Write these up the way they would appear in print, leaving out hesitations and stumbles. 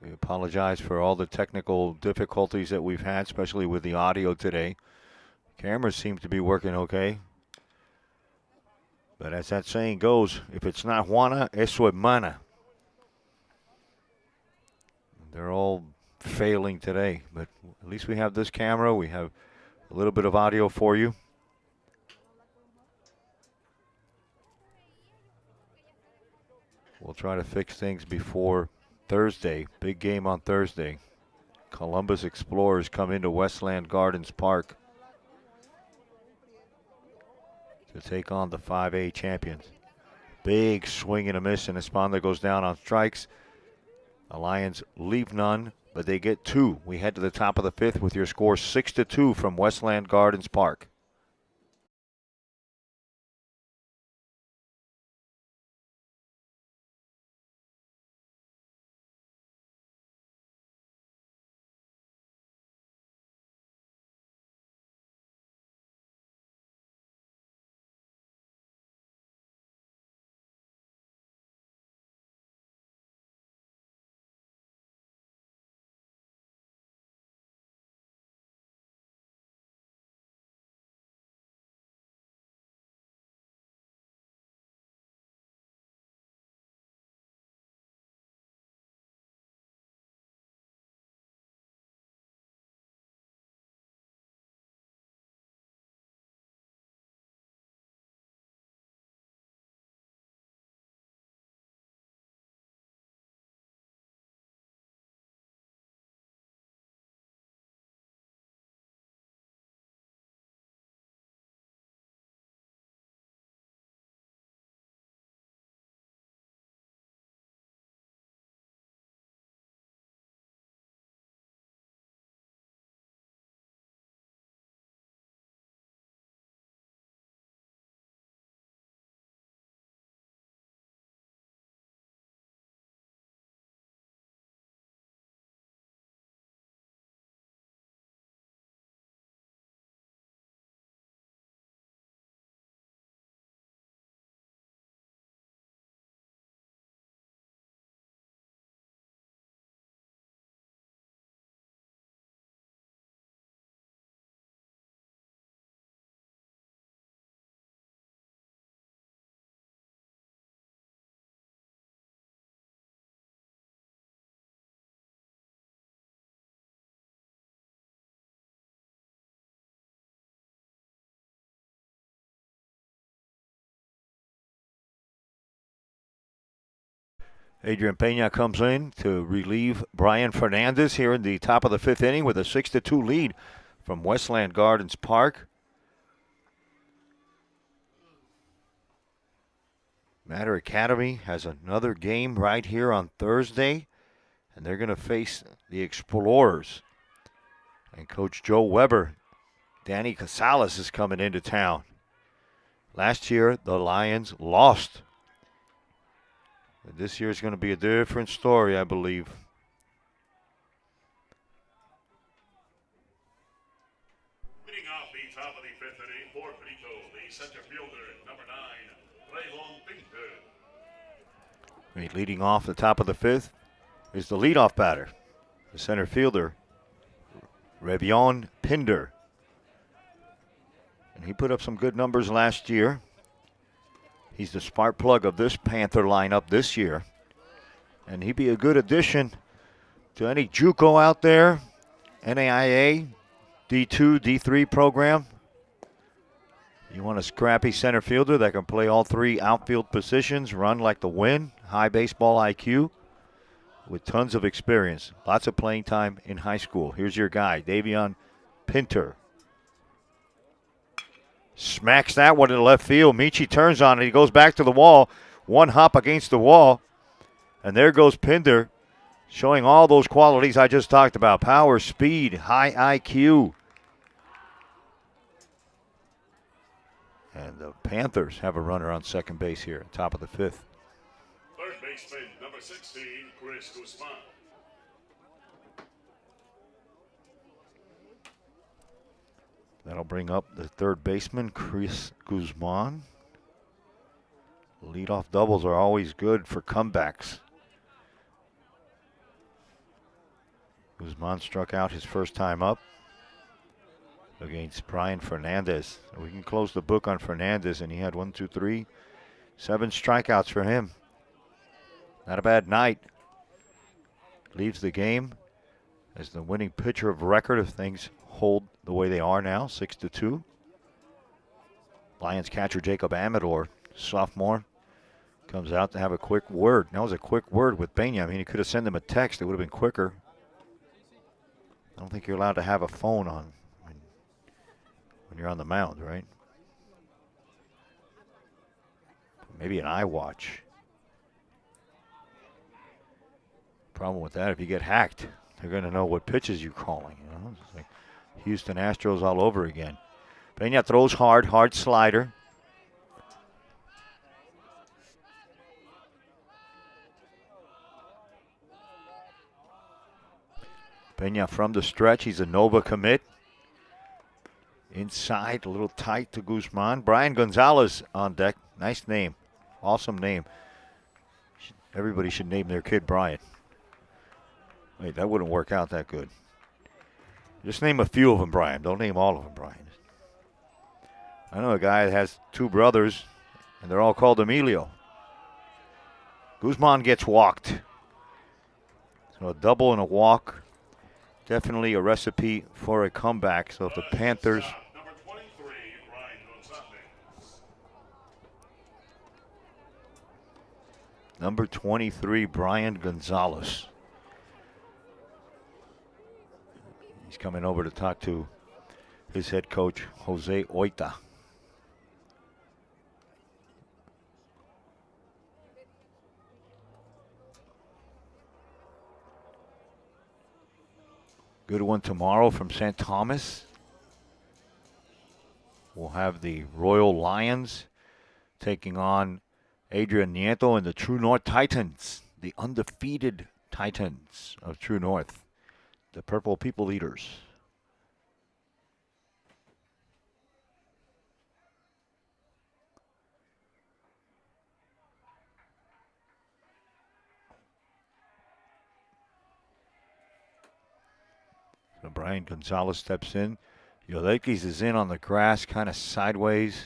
We apologize for all the technical difficulties that we've had, especially with the audio today. Cameras seem to be working okay. But as that saying goes, if it's not Juana, es su hermana. They're all failing today, but at least we have this camera. We have a little bit of audio for you. We'll try to fix things before Thursday. Big game on Thursday. Columbus Explorers come into Westland Gardens Park to take on the 5A champions. Big swing and a miss, and Esponda goes down on strikes. The Lions leave none, but they get two. We head to the top of the fifth with your score 6-2 from Westland Gardens Park. Adrian Pena comes in to relieve Brian Fernandez here in the top of the fifth inning with a 6-2 lead from Westland Gardens Park. Mater Academy has another game right here on Thursday, and they're going to face the Explorers. And Coach Joe Weber, Danny Casales is coming into town. Last year, the Lions lost. But this year is going to be a different story, I believe. Leading off the top of the fifth inning for Brito, the center fielder, number 9, Raylon Pinto. Leading off the top of the fifth is the leadoff batter, the center fielder, Revion Pinder. And he put up some good numbers last year. He's the spark plug of this Panther lineup this year. And he'd be a good addition to any JUCO out there, NAIA, D2, D3 program. You want a scrappy center fielder that can play all three outfield positions, run like the wind, high baseball IQ, with tons of experience. Lots of playing time in high school. Here's your guy, Davion Pinter. Smacks that one in left field. Michi turns on it. He goes back to the wall. One hop against the wall. And there goes Pinder, showing all those qualities I just talked about. Power, speed, high IQ. And the Panthers have a runner on second base here, top of the fifth. Third baseman, number 16, Chris Guzman. That'll bring up the third baseman, Chris Guzman. Leadoff doubles are always good for comebacks. Guzman struck out his first time up against Brian Fernandez. We can close the book on Fernandez, and he had 7 strikeouts for him. Not a bad night. Leaves the game as the winning pitcher of record if things hold the way they are now, 6-2. Lions catcher Jacob Amador, sophomore, comes out to have a quick word. That was a quick word with Peña. I mean, he could have sent him a text. It would have been quicker. I don't think you're allowed to have a phone on when you're on the mound, right? Maybe an iWatch. Problem with that, if you get hacked, they're going to know what pitches you're calling. You know? It's like Houston Astros all over again. Peña throws hard slider. Peña from the stretch. He's a Nova commit. Inside, a little tight to Guzman. Brian Gonzalez on deck. Nice name. Awesome name. Everybody should name their kid Brian. Wait, that wouldn't work out that good. Just name a few of them Brian. Don't name all of them Brian. I know a guy that has 2 brothers, and they're all called Emilio. Guzman gets walked. So a double and a walk. Definitely a recipe for a comeback. So if the Panthers... Number 23, Brian Gonzalez. He's coming over to talk to his head coach, Jose Oita. Good one tomorrow from St. Thomas. We'll have the Royal Lions taking on Adrian Nieto and the True North Titans, the undefeated Titans of True North, the Purple People Eaters. So Brian Gonzalez steps in. Yoleikis is in on the grass, kind of sideways.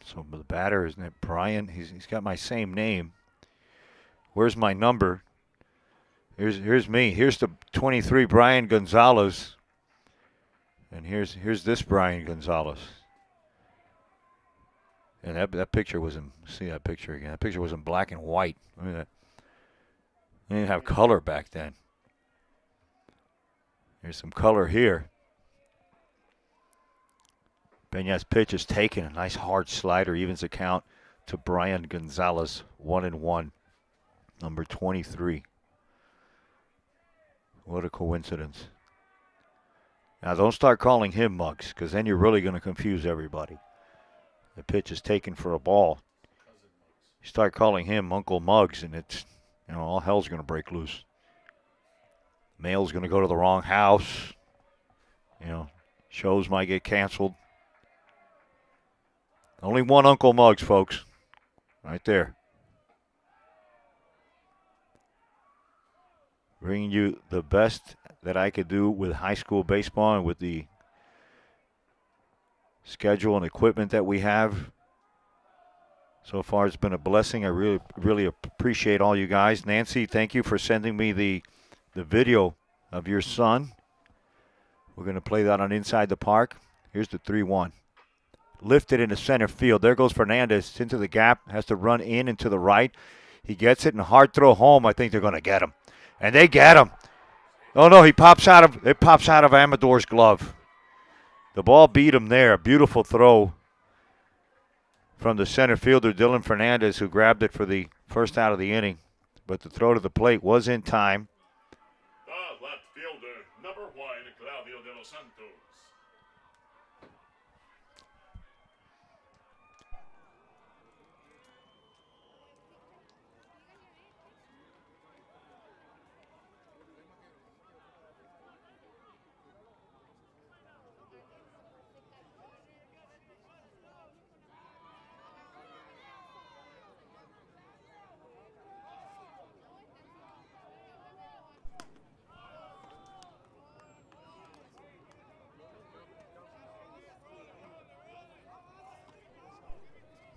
So the batter, isn't it Brian? He's got my same name. Where's my number? Here's me. Here's the 23 Brian Gonzalez. And here's this Brian Gonzalez. And that picture was in, see that picture again. That picture was in black and white. I mean, they didn't have color back then. There's some color here. Peña's pitch is taken. A nice hard slider evens the count to Brian Gonzalez. 1-1. Number 23. What a coincidence. Now don't start calling him Muggs, because then you're really going to confuse everybody. The pitch is taken for a ball. You start calling him Uncle Muggs, and it's, all hell's going to break loose. Mail's going to go to the wrong house. Shows might get canceled. Only one Uncle Muggs, folks. Right there. Bringing you the best that I could do with high school baseball and with the schedule and equipment that we have. So far, it's been a blessing. I really appreciate all you guys. Nancy, thank you for sending me the video of your son. We're going to play that on Inside the Park. Here's the 3-1. Lifted into center field. There goes Fernandez into the gap. Has to run in and to the right. He gets it, and hard throw home. I think they're going to get him. And they get him. Oh, no, it pops out of Amador's glove. The ball beat him there. Beautiful throw from the center fielder, Dylan Fernandez, who grabbed it for the first out of the inning. But the throw to the plate was in time. The left fielder, number 1, Claudio de los Santos.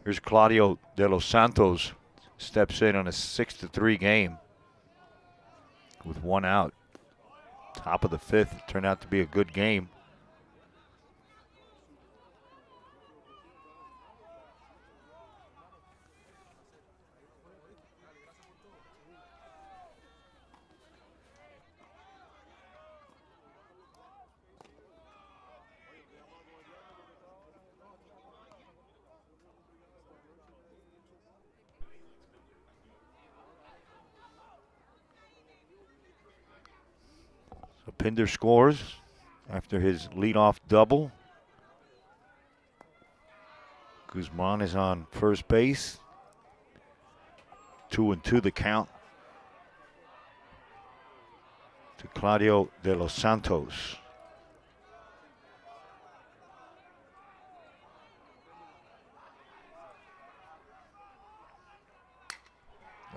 Here's Claudio de los Santos. Steps in on a 6-3 game with one out. Top of the fifth. Turned out to be a good game. So Pinder scores after his leadoff double. Guzman is on first base. 2-2 the count to Claudio de los Santos.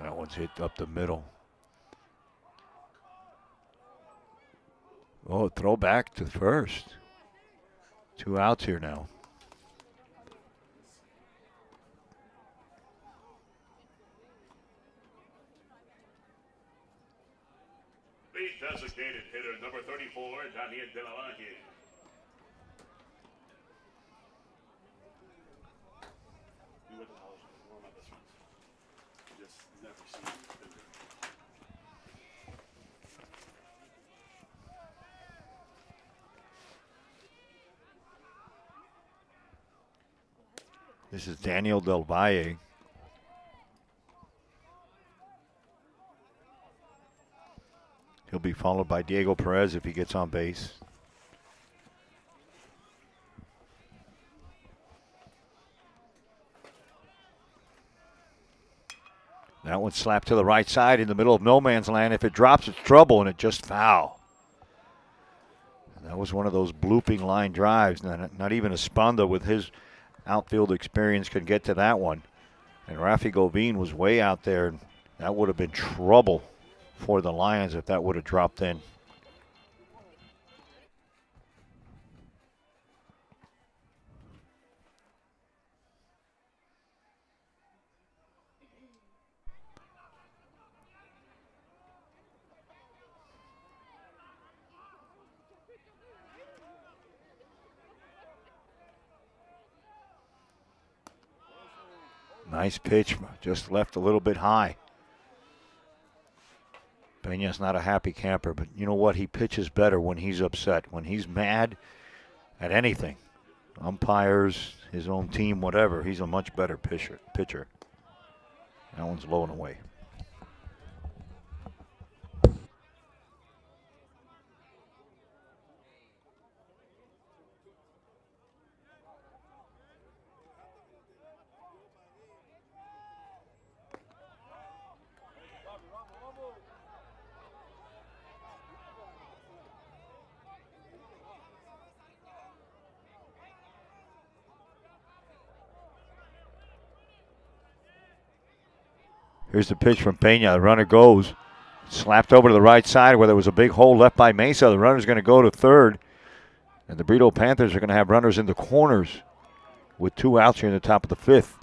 That one's hit up the middle. Oh, throw back to first. 2 outs here now. The designated hitter, number 34, Daniel de la Valle. This is Daniel Del Valle. He'll be followed by Diego Perez if he gets on base. That one slapped to the right side in the middle of no man's land. If it drops, it's trouble, and it just foul. And that was one of those blooping line drives. Not even Esponda with his outfield experience could get to that one. And Rafi Govin was way out there, and that would have been trouble for the Lions if that would have dropped in. Nice pitch, just left a little bit high. Peña's not a happy camper, but you know what? He pitches better when he's upset. When he's mad at anything, umpires, his own team, whatever, he's a much better pitcher. That one's low and away. Here's the pitch from Peña. The runner goes. Slapped over to the right side where there was a big hole left by Mesa. The runner's going to go to third. And the Brito Panthers are going to have runners in the corners with 2 outs here in the top of the fifth.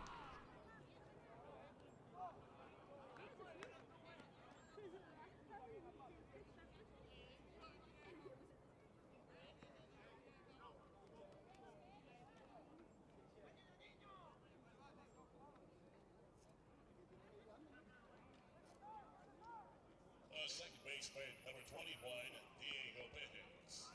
Second baseman, number 21, Diego Perez.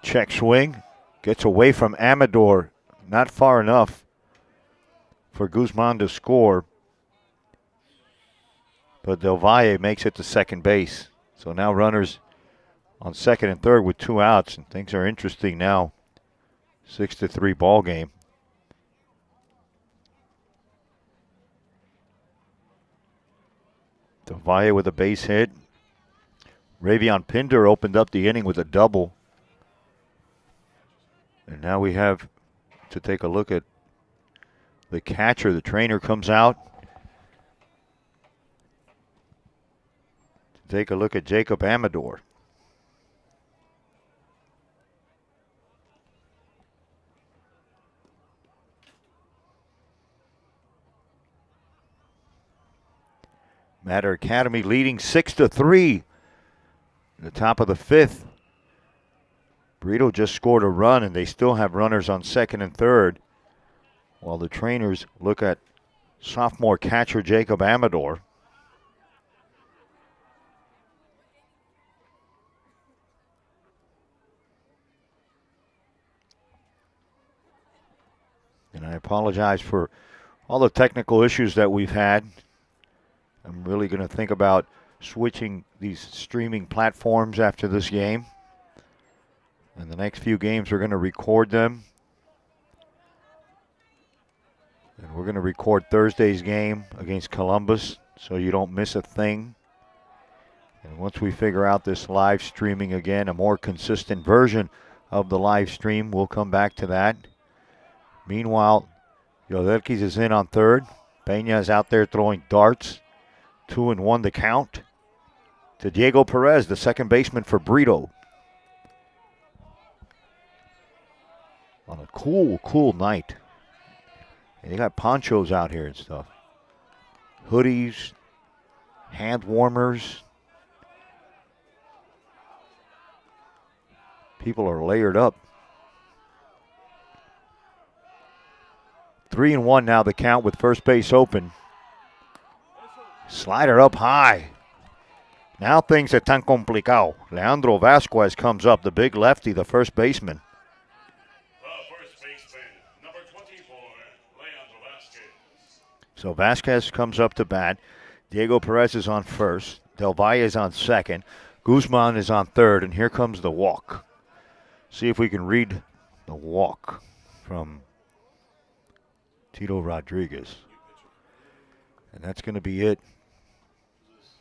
Check swing. Gets away from Amador. Not far enough for Guzman to score. But Del Valle makes it to second base. So now runners on second and third with 2 outs, and things are interesting now. 6-3 ball game. Del Valle with a base hit. Ravion Pinder opened up the inning with a double. And now we have to take a look at the catcher. The trainer comes out. Take a look at Jacob Amador. Matter Academy leading 6-3. The top of the 5th. Brito just scored a run, and they still have runners on second and third, while the trainers look at sophomore catcher Jacob Amador. And I apologize for all the technical issues that we've had. I'm really going to think about switching these streaming platforms after this game. And the next few games, we're going to record them. And we're going to record Thursday's game against Columbus so you don't miss a thing. And once we figure out this live streaming again, a more consistent version of the live stream, we'll come back to that. Meanwhile, Yodelkis is in on third. Peña is out there throwing darts. 2-1 the count to Diego Perez, the second baseman for Brito. On a cool night. And they got ponchos out here and stuff. Hoodies, hand warmers. People are layered up. 3-1 now the count with first base open. Slider up high. Now things are tan complicado. Leandro Vasquez comes up, the big lefty, the first baseman. The first baseman, number 24, Leandro Vasquez. So Vasquez comes up to bat. Diego Perez is on first. Del Valle is on second. Guzman is on third, and here comes the walk. See if we can read the walk from Tito Rodriguez. And that's going to be it.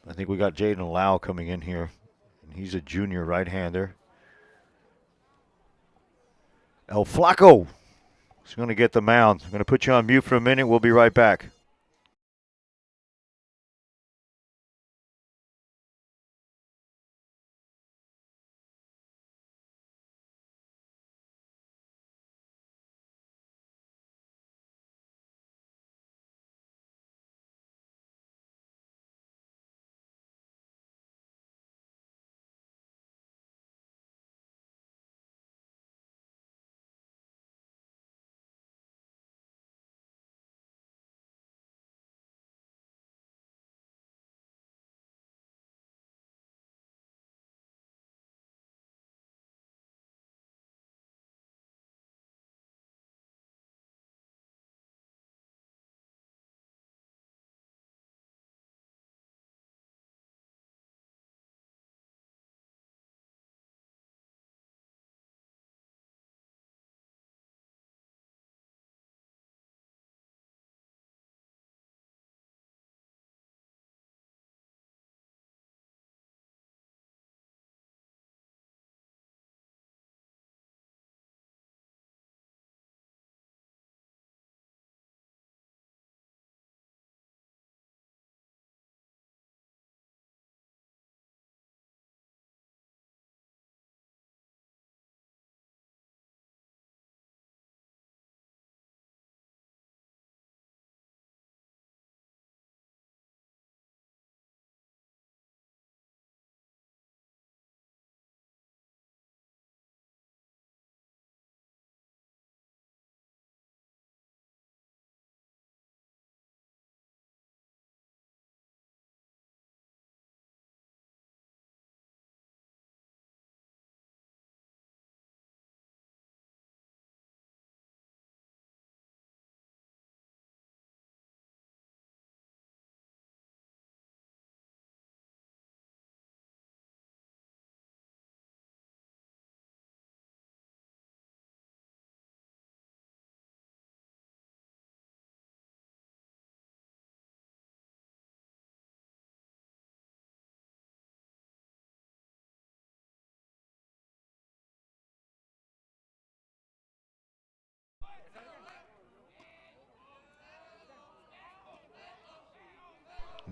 I think we got Jaden Lau coming in here. And he's a junior right-hander. El Flaco is going to get the mound. I'm going to put you on mute for a minute. We'll be right back.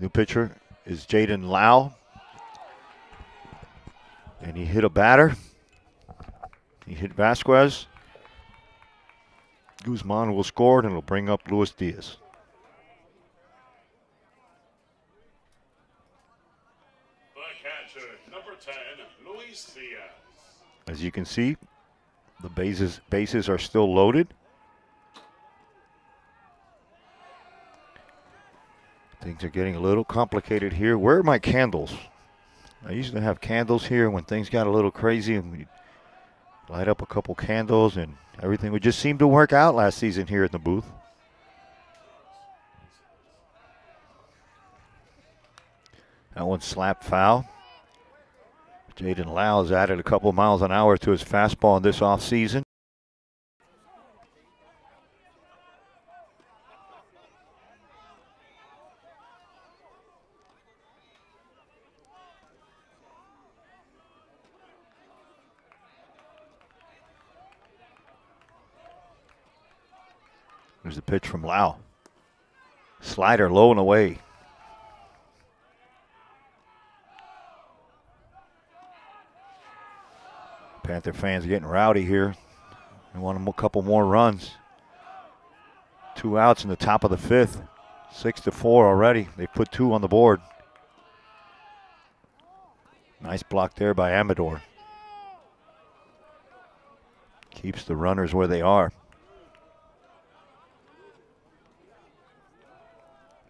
New pitcher is Jaden Lau. And he hit a batter. He hit Vasquez. Guzman will score, and it'll bring up Luis Diaz. The catcher, number 10, Luis Diaz. As you can see, the bases are still loaded. Things are getting a little complicated here. Where are my candles? I used to have candles here when things got a little crazy, and we'd light up a couple candles, and everything would just seem to work out last season here in the booth. That one slapped foul. Jaden Lau has added a couple miles an hour to his fastball in this offseason. There's the pitch from Lau. Slider low and away. Panther fans getting rowdy here. They want a couple more runs. 2 outs in the top of the 5th. 6-4 already. They put 2 on the board. Nice block there by Amador. Keeps the runners where they are.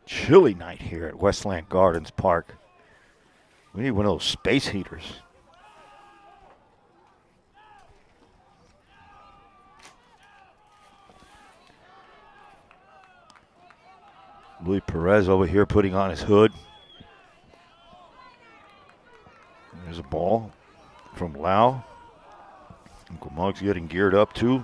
Chilly night here at Westland Gardens Park. We need one of those space heaters. Luis Perez over here putting on his hood. There's a ball from Lau. Uncle Muggs getting geared up too.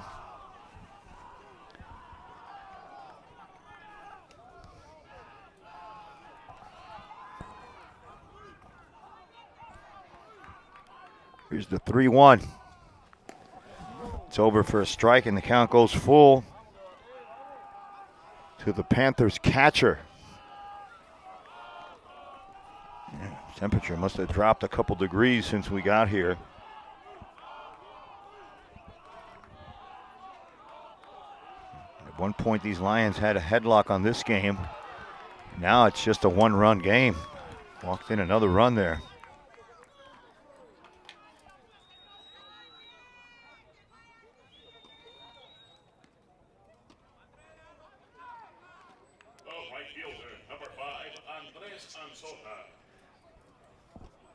Here's the 3-1. It's over for a strike, and the count goes full to the Panthers catcher. Yeah, temperature must have dropped a couple degrees since we got here. At one point, these Lions had a headlock on this game. Now it's just a 1-run game. Walked in another run there.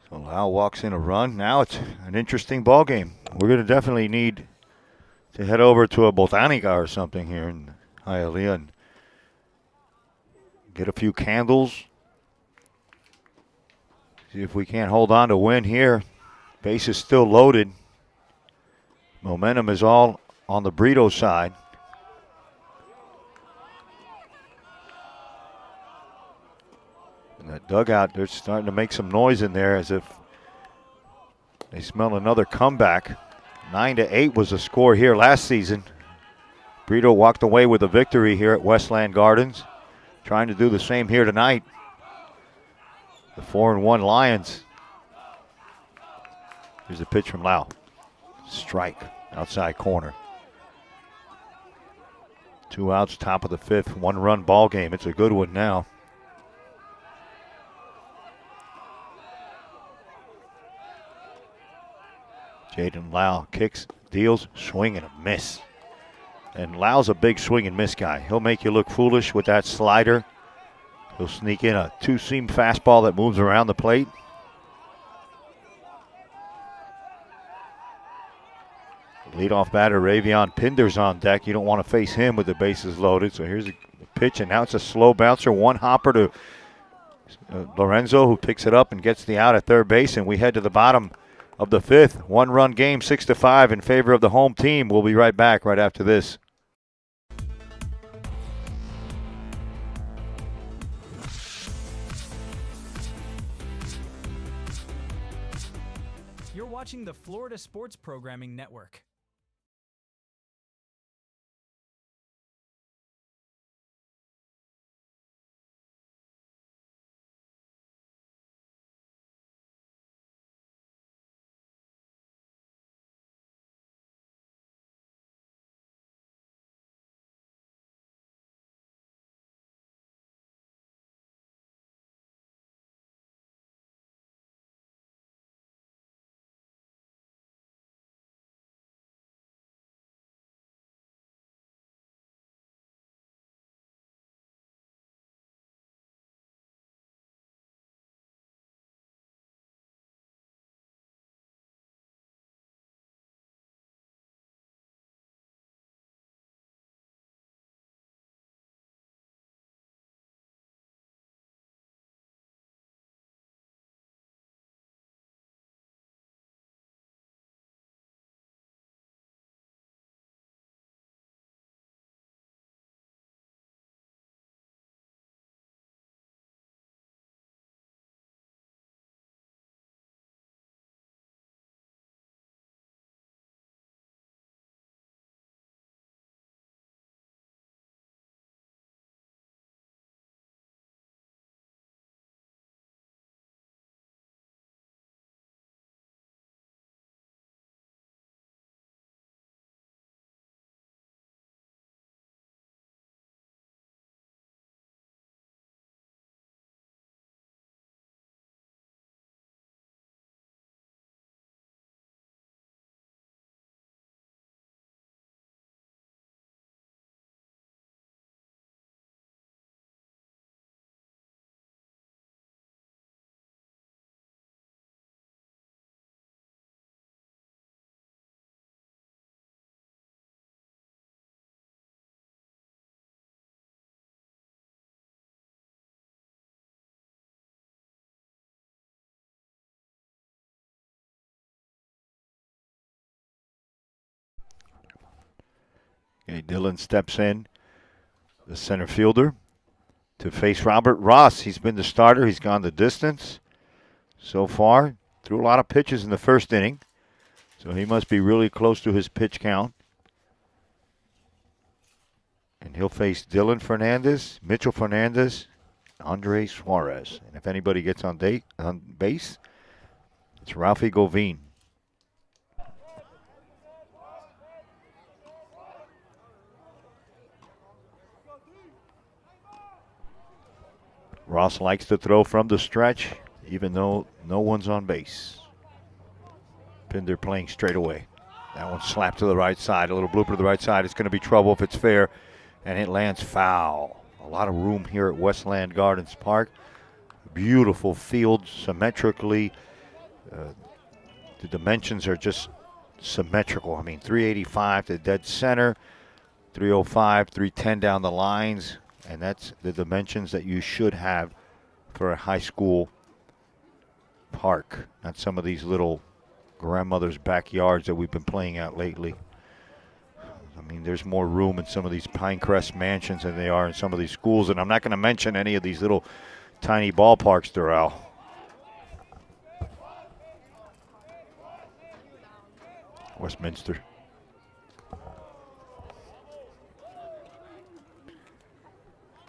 So Lau walks in a run. Now it's an interesting ball game. We're going to definitely need to head over to a Botanica or something here in Hialeah and get a few candles. See if we can't hold on to win here. Base is still loaded. Momentum is all on the Brito side. In that dugout, they're starting to make some noise in there as if they smell another comeback. 9-8 was the score here last season. Brito walked away with a victory here at Westland Gardens. Trying to do the same here tonight. The 4-1 Lions. Here's a pitch from Lau. Strike, outside corner. 2 outs, top of the 5th, 1-run ball game. It's a good one now. Jaden Lau kicks, deals, swing and a miss. And Lau's a big swing and miss guy. He'll make you look foolish with that slider. He'll sneak in a 2-seam fastball that moves around the plate. Leadoff batter Ravion Pinder's on deck. You don't want to face him with the bases loaded. So here's a pitch, and now it's a slow bouncer. One hopper to Lorenzo, who picks it up and gets the out at third base. And we head to the bottom of the 5th. 1-run game, 6-5 in favor of the home team. We'll be right back right after this. You're watching the Florida Sports Programming Network. Okay, Dillon steps in, the center fielder, to face Robert Ross. He's been the starter. He's gone the distance so far. Threw a lot of pitches in the first inning, so he must be really close to his pitch count. And he'll face Dylan Fernandez, Mitchell Fernandez, Andre Suarez. And if anybody gets on base, it's Ralphie Govine. Ross likes to throw from the stretch, even though no one's on base. Pinder playing straight away. That one slapped to the right side, a little blooper to the right side. It's going to be trouble if it's fair, and it lands foul. A lot of room here at Westland Gardens Park. Beautiful field, symmetrically. The dimensions are just symmetrical. I mean, 385 to dead center, 305, 310 down the lines, and that's the dimensions that you should have for a high school park, not some of these little grandmother's backyards that we've been playing out lately. I mean, there's more room in some of these Pinecrest mansions than they are in some of these schools, and I'm not going to mention any of these little tiny ballparks, Doral. Westminster.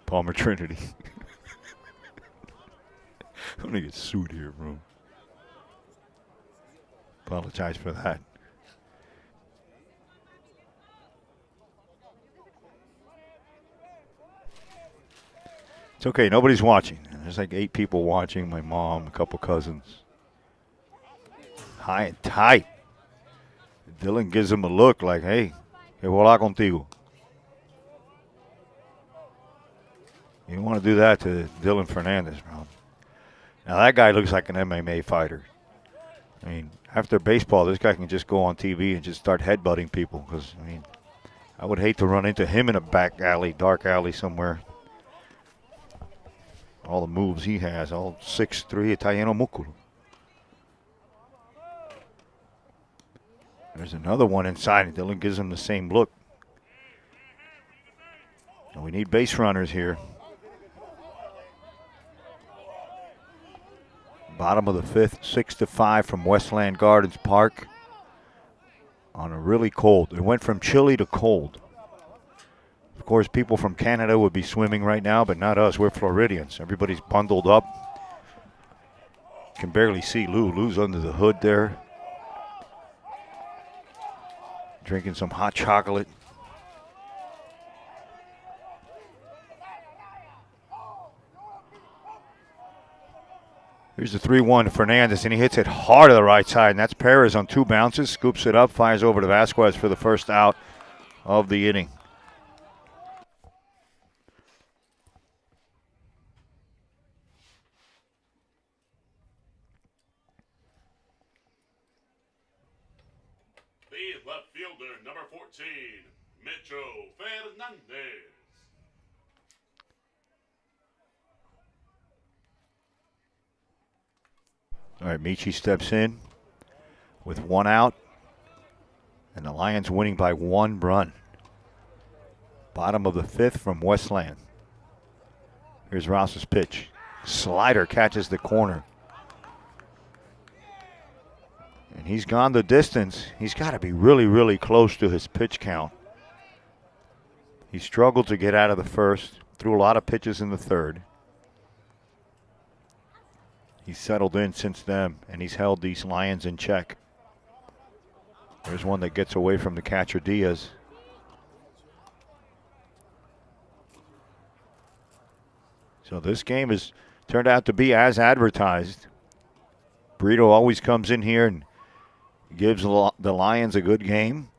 Palmer Trinity. I'm going to get sued here, bro. Apologize for that. It's okay, nobody's watching. There's like 8 people watching, my mom, a couple cousins. High and tight. Dylan gives him a look like, hey, que volar contigo. You don't want to do that to Dylan Fernandez, bro. Now that guy looks like an MMA fighter. I mean, after baseball, this guy can just go on TV and just start headbutting people. Because, I mean, I would hate to run into him in a back alley, dark alley somewhere. All the moves he has, all 6'3", Italiano Mucolo. There's another one inside, and Dylan gives him the same look. And we need base runners here. Bottom of the 5th, 6-5 from Westland Gardens Park. On a really cold. It went from chilly to cold. Of course, people from Canada would be swimming right now, but not us. We're Floridians. Everybody's bundled up. Can barely see Lou. Lou's under the hood there. Drinking some hot chocolate. Here's the 3-1 to Fernandez, and he hits it hard to the right side, and that's Perez on 2 bounces. Scoops it up, fires over to Vasquez for the first out of the inning. The left fielder, number 14, Mitchell Fernandez. All right, Michi steps in with 1 out, and the Lions winning by 1 run. Bottom of the 5th from Westland. Here's Ross's pitch. Slider catches the corner. And he's gone the distance. He's got to be really, really close to his pitch count. He struggled to get out of the first, threw a lot of pitches in the third. He's settled in since then, and he's held these Lions in check. There's one that gets away from the catcher, Diaz. So this game has turned out to be as advertised. Brito always comes in here and gives the Lions a good game.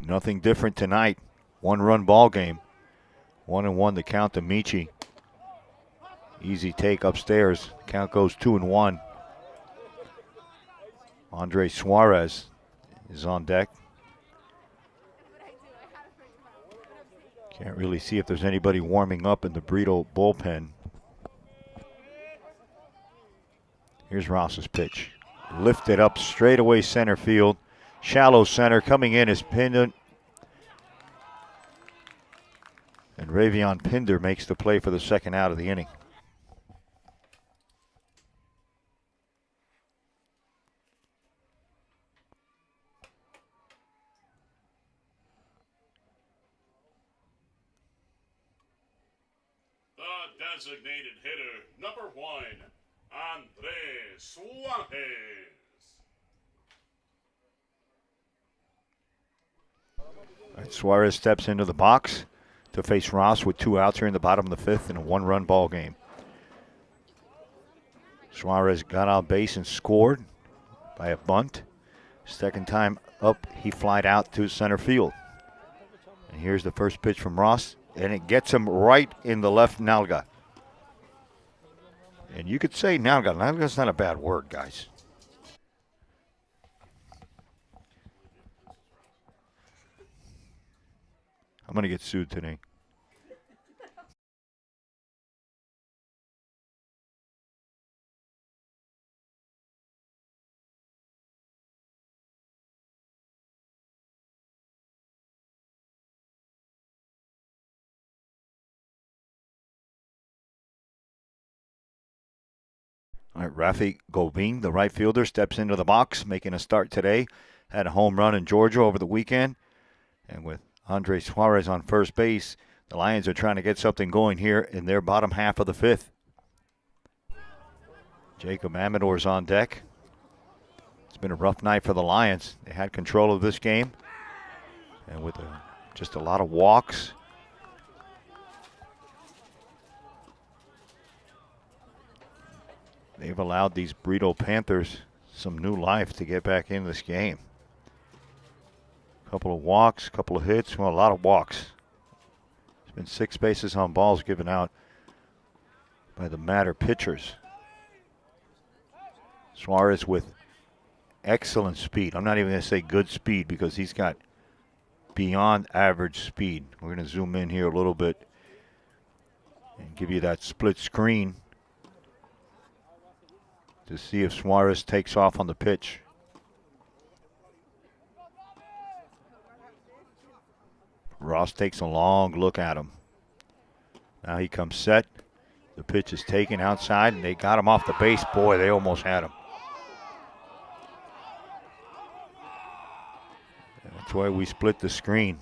Nothing different tonight. 1-run ball game. 1-1 the count to Michi. Easy take upstairs. Count goes 2-1. Andre Suarez is on deck. Can't really see if there's anybody warming up in the Brito bullpen. Here's Ross's pitch. Lifted up straight away center field. shallow center. Coming in is Pinder. And Ravion Pinder makes the play for the second out of the inning. The designated hitter, number 1, Andres Suarez. Right, Suarez steps into the box to face Ross with 2 outs here in the bottom of the 5th in a 1-run ball game. Suarez got on base and scored by a bunt. Second time up, he flied out to center field. And here's the first pitch from Ross, and it gets him right in the left nalga. And you could say nalga. Nalga's not a bad word, guys. I'm going to get sued today. All right, Rafi Govin, the right fielder, steps into the box, making a start today. Had a home run in Georgia over the weekend. And with Andre Suarez on first base, the Lions are trying to get something going here in their bottom half of the 5th. Jacob Amador's on deck. It's been a rough night for the Lions. They had control of this game. And with just a lot of walks. They've allowed these Brito Panthers some new life to get back into this game. A couple of walks, a couple of hits, well, a lot of walks. There's been 6 bases on balls given out by the Matter pitchers. Suarez with excellent speed. I'm not even going to say good speed because he's got beyond average speed. We're going to zoom in here a little bit and give you that split screen to see if Suarez takes off on the pitch. Ross takes a long look at him. Now he comes set. The pitch is taken outside, and they got him off the base. Boy, they almost had him. That's why we split the screen.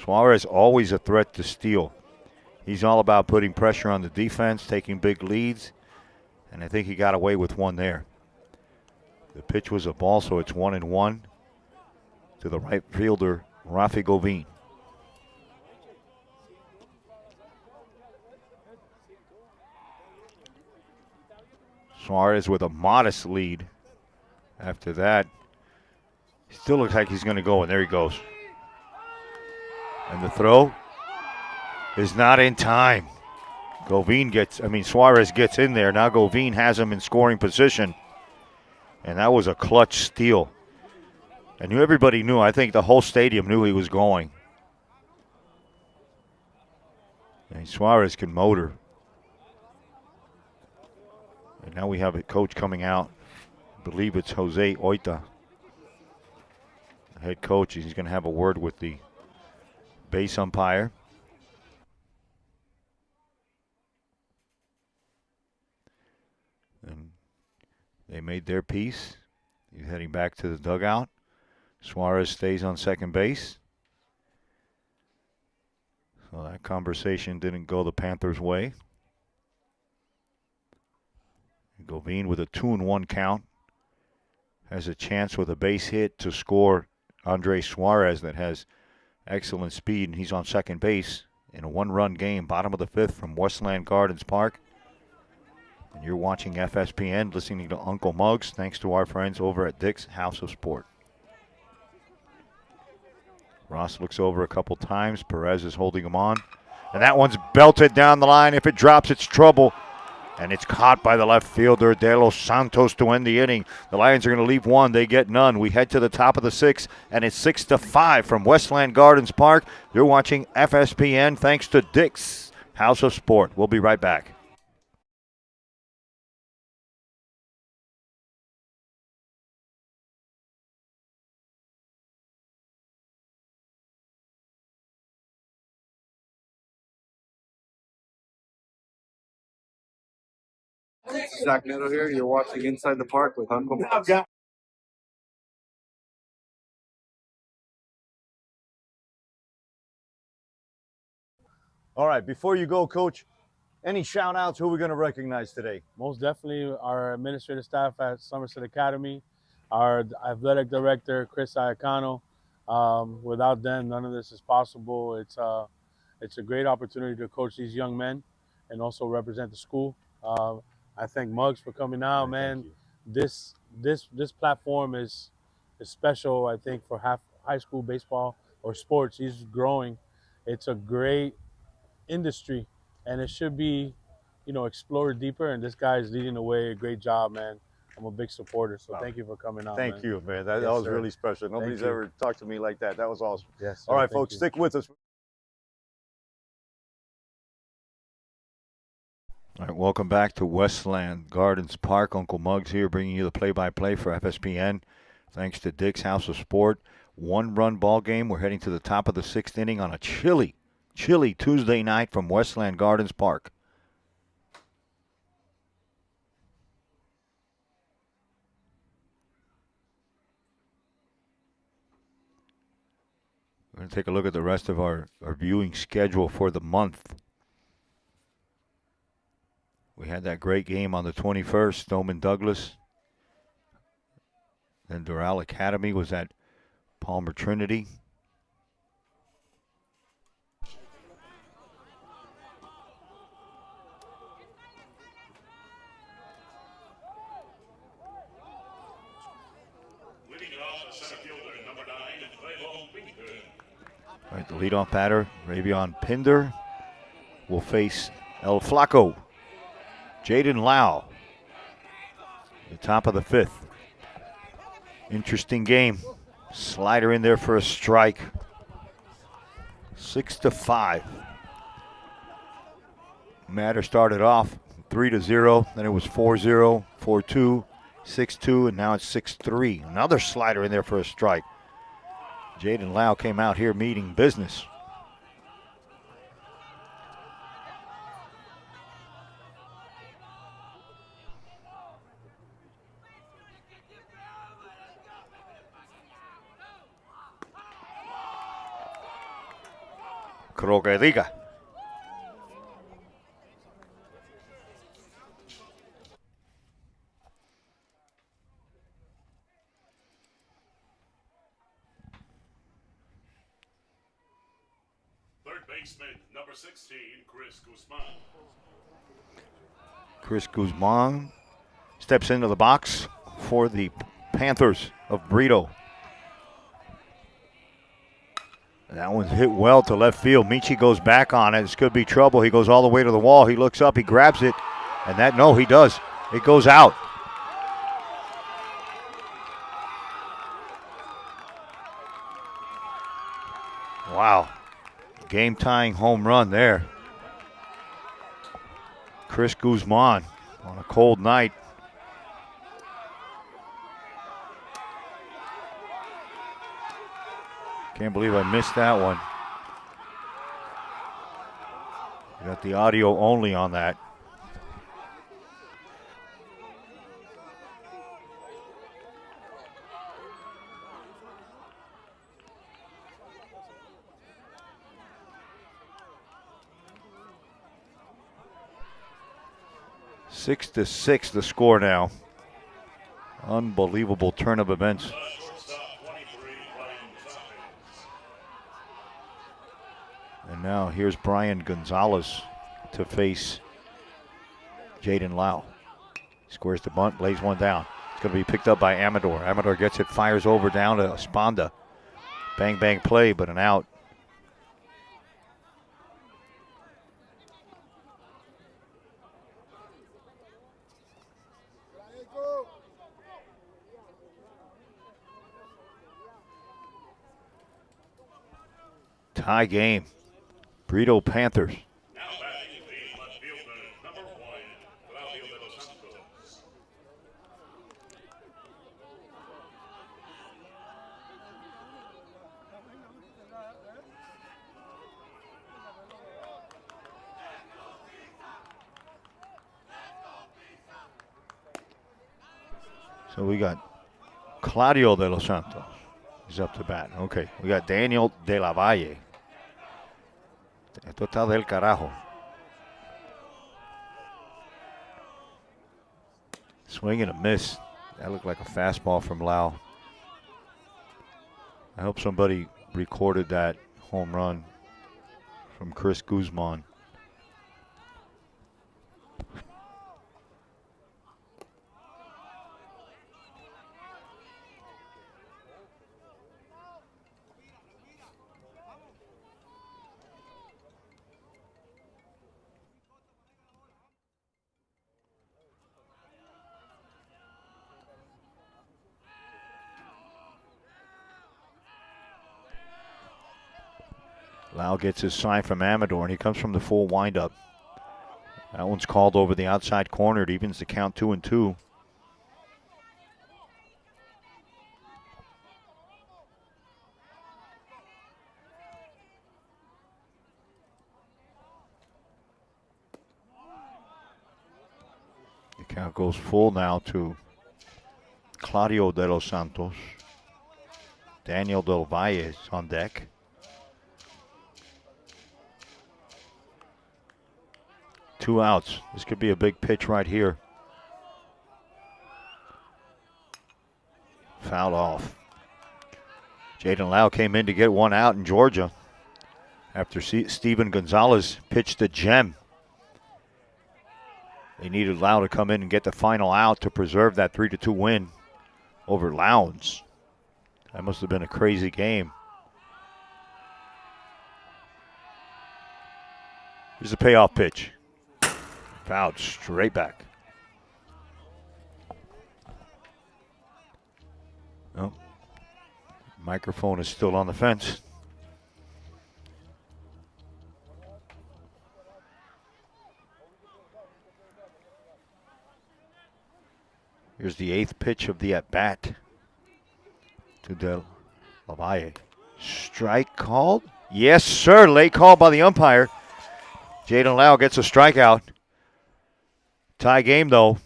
Suarez always a threat to steal. He's all about putting pressure on the defense, taking big leads, and I think he got away with one there. The pitch was a ball, so it's 1-1 to the right fielder, Rafi Govin. Suarez with a modest lead. After that, he still looks like he's going to go, and there he goes. And the throw is not in time. Suarez gets in there. Now Govin has him in scoring position. And that was a clutch steal. And everybody knew, I think the whole stadium knew he was going. And Suarez can motor. And now we have a coach coming out. I believe it's Jose Oita, the head coach. He's going to have a word with the base umpire. And they made their piece. He's heading back to the dugout. Suarez stays on second base. So that conversation didn't go the Panthers' way. Govin with a 2-1 count has a chance with a base hit to score Andre Suarez that has excellent speed, and he's on second base in a 1-run game, bottom of the 5th from Westland Gardens Park. And you're watching FSPN, listening to Uncle Muggs, thanks to our friends over at Dick's House of Sport. Ross looks over a couple times. Perez is holding him on. And that one's belted down the line. If it drops, it's trouble. And it's caught by the left fielder, De Los Santos, to end the inning. The Lions are going to leave one. They get none. We head to the top of the 6th, and it's 6-5 from Westland Gardens Park. You're watching FSPN thanks to Dick's House of Sport. We'll be right back. Zach Neto here. You're watching Inside the Park with Uncle Mike. All right, before you go, Coach, any shout outs? Who are we going to recognize today? Most definitely our administrative staff at Somerset Academy, our athletic director, Chris Iacano. Without them, none of this is possible. It's a great opportunity to coach these young men and also represent the school. I thank Muggs for coming out, man. This platform is special, I think, for high school baseball or sports. He's growing. It's a great industry, and it should be, explored deeper. And this guy is leading the way. Great job, man. I'm a big supporter, so thank you for coming out. Thank man. you, man. That Yes, was sir. really special. Nobody's ever talked to me like that. That was awesome. Yes, sir. All right, Thank folks, you. stick with us. All right, welcome back to Westland Gardens Park. Uncle Muggs here bringing you the play-by-play for FSPN. Thanks to Dick's House of Sport. One-run ball game. We're heading to the top of the sixth inning on a chilly Tuesday night from Westland Gardens Park. We're going to take a look at the rest of our viewing schedule for the month. We had that great game on the 21st, Stoneman Douglas. Then Doral Academy was at Palmer Trinity. Leading it off, the center fielder, number 9, Raybon Pinker. All right, the leadoff batter, Ravion Pinder, will face El Flaco, Jaden Lau. The top of the fifth. Interesting game. Slider in there for a strike. 6-5. Matter started off 3-0, then it was 4-0, 4-2, 6-2, and now it's 6-3. Another slider in there for a strike. Jaden Lau came out here meeting business. Creo que diga. Third baseman, number 16, Chris Guzman. Chris Guzman steps into the box for the Panthers of Brito. That one's hit well to left field. Michi goes back on it. This could be trouble. He goes all the way to the wall. He looks up. He grabs it. And no, he does. It goes out. Wow. Game-tying home run there. Chris Guzman on a cold night. Can't believe I missed that one. We got the audio only on that. Six to 6 the score now. Unbelievable turn of events. And now here's Brian Gonzalez to face Jaden Lau. Squares the bunt, lays one down. It's going to be picked up by Amador. Amador gets it, fires over down to Esponda. Bang, bang play, but an out. Tie game. Brito Panthers. Now batting the left fielder, number 1, Claudio de los Santos. So we got Claudio de los Santos. He's up to bat. Okay, we got Daniel de la Valle. Esto está del carajo. Swing and a miss. That looked like a fastball from Lau. I hope somebody recorded that home run from Chris Guzman. Lau gets his sign from Amador, and he comes from the full windup. That one's called over the outside corner. It evens the count 2-2. The count goes full now to Claudio de los Santos. Daniel Del Valle is on deck. Two outs. This could be a big pitch right here. Fouled off. Jaden Lau came in to get one out in Georgia after Steven Gonzalez pitched a gem. They needed Lau to come in and get the final out to preserve that 3-2 win over Lowndes. That must have been a crazy game. Here's a payoff pitch. Fouled straight back. Oh, microphone is still on the fence. Here's the 8th pitch of the at-bat to Del Valle. Strike called? Yes, sir. Late call by the umpire. Jaden Lau gets a strikeout. Tie game, though.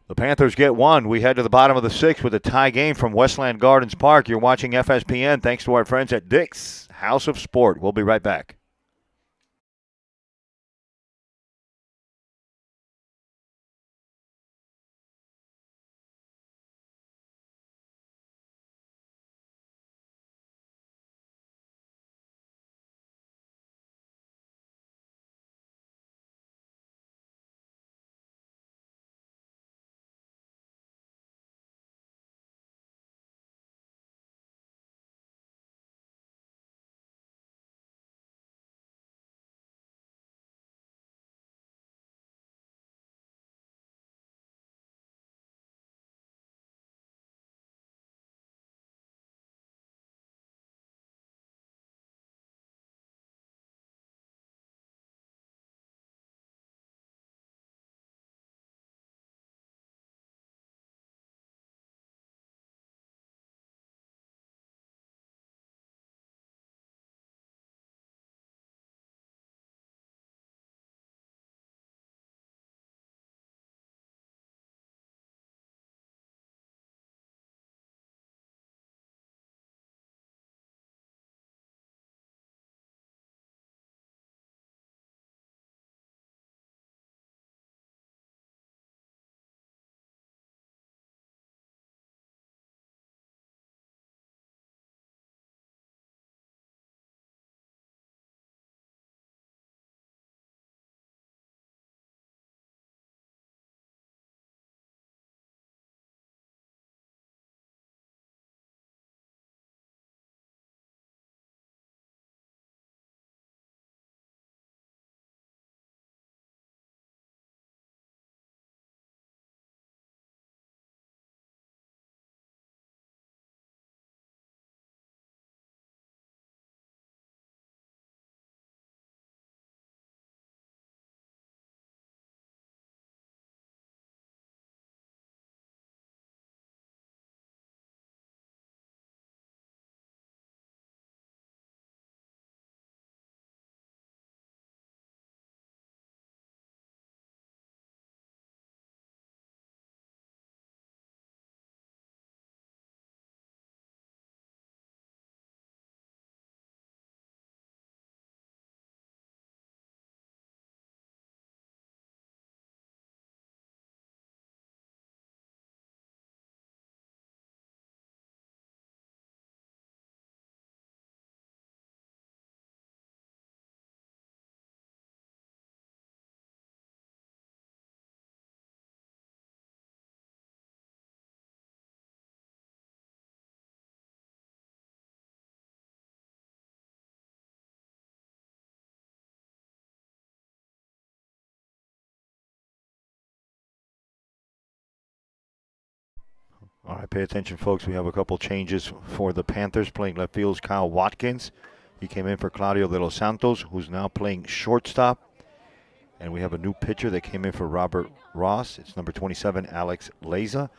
The Panthers get one. We head to the bottom of the 6th with a tie game from Westland Gardens Park. You're watching FSPN thanks to our friends at Dick's House of Sport. We'll be right back. All right, pay attention, folks. We have a couple changes for the Panthers. Playing left field is Kyle Watkins. He came in for Claudio de los Santos, who's now playing shortstop. And we have a new pitcher that came in for Robert Ross. It's number 27, Alex Leza.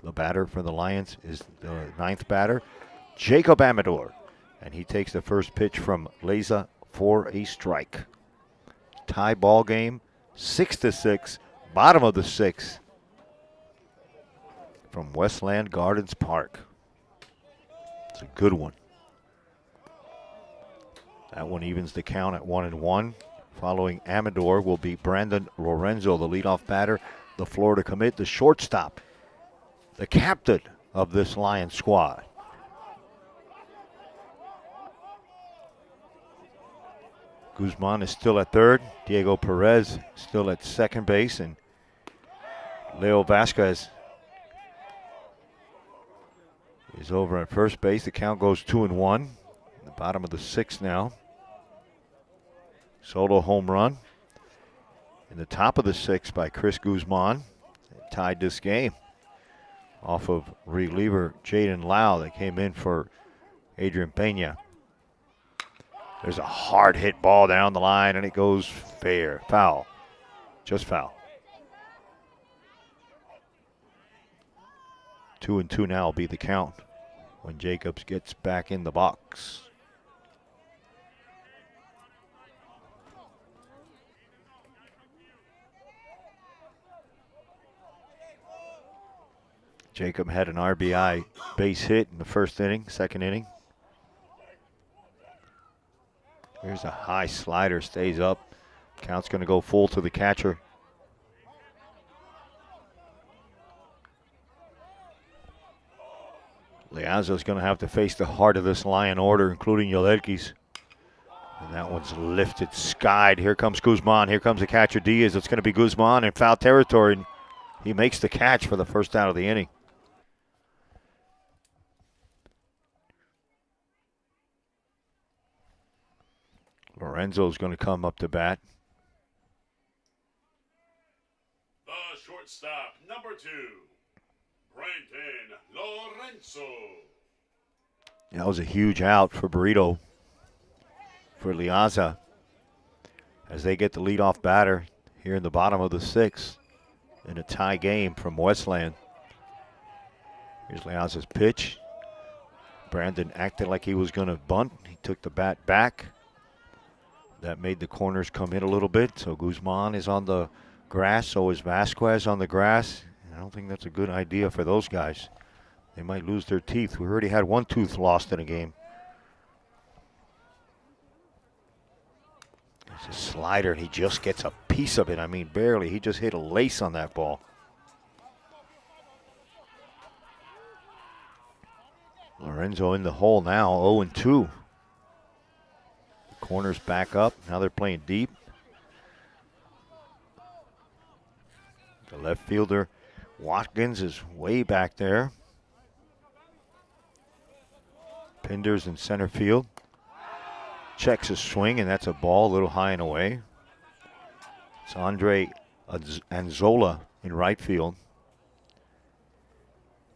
The batter for the Lions is the 9th batter, Jacob Amador. And he takes the first pitch from Leza for a strike. Tie ball game, 6-6, bottom of the 6th from Westland Gardens Park. It's a good one. That one evens the count at 1-1. Following Amador will be Brandon Lorenzo, the leadoff batter, the Florida commit, the shortstop, the captain of this Lions squad. Guzman is still at third. Diego Perez still at second base. And Leo Vasquez is over at first base. The count goes 2-1. The bottom of the 6th now. Solo home run in the top of the 6th by Chris Guzman. It tied this game off of reliever Jaden Lau that came in for Adrian Pena. There's a hard hit ball down the line and it goes fair. Foul. Just foul. 2-2 now will be the count when Jacobs gets back in the box. Jacob had an RBI base hit in the first inning, second inning. Here's a high slider, stays up. Count's going to go full to the catcher. Liazo's going to have to face the heart of this Lion order, including Yodelkis. And that one's lifted, skied. Here comes Guzman. Here comes the catcher, Diaz. It's going to be Guzman in foul territory. And he makes the catch for the first out of the inning. Lorenzo's going to come up to bat. The shortstop, number 2, Brandon Lorenzo. That was a huge out for Brito, for Liaza, as they get the leadoff batter here in the bottom of the 6th in a tie game from Westland. Here's Liaza's pitch. Brandon acted like he was going to bunt. He took the bat back. That made the corners come in a little bit. So Guzman is on the grass. So is Vasquez on the grass. I don't think that's a good idea for those guys. They might lose their teeth. We already had one tooth lost in a game. It's a slider, and he just gets a piece of it. I mean, barely. He just hit a lace on that ball. Lorenzo in the hole now, 0-2. Corners back up. Now they're playing deep. The left fielder, Watkins, is way back there. Pinder's in center field. Checks a swing, and that's a ball a little high and away. It's Andre Anzola in right field.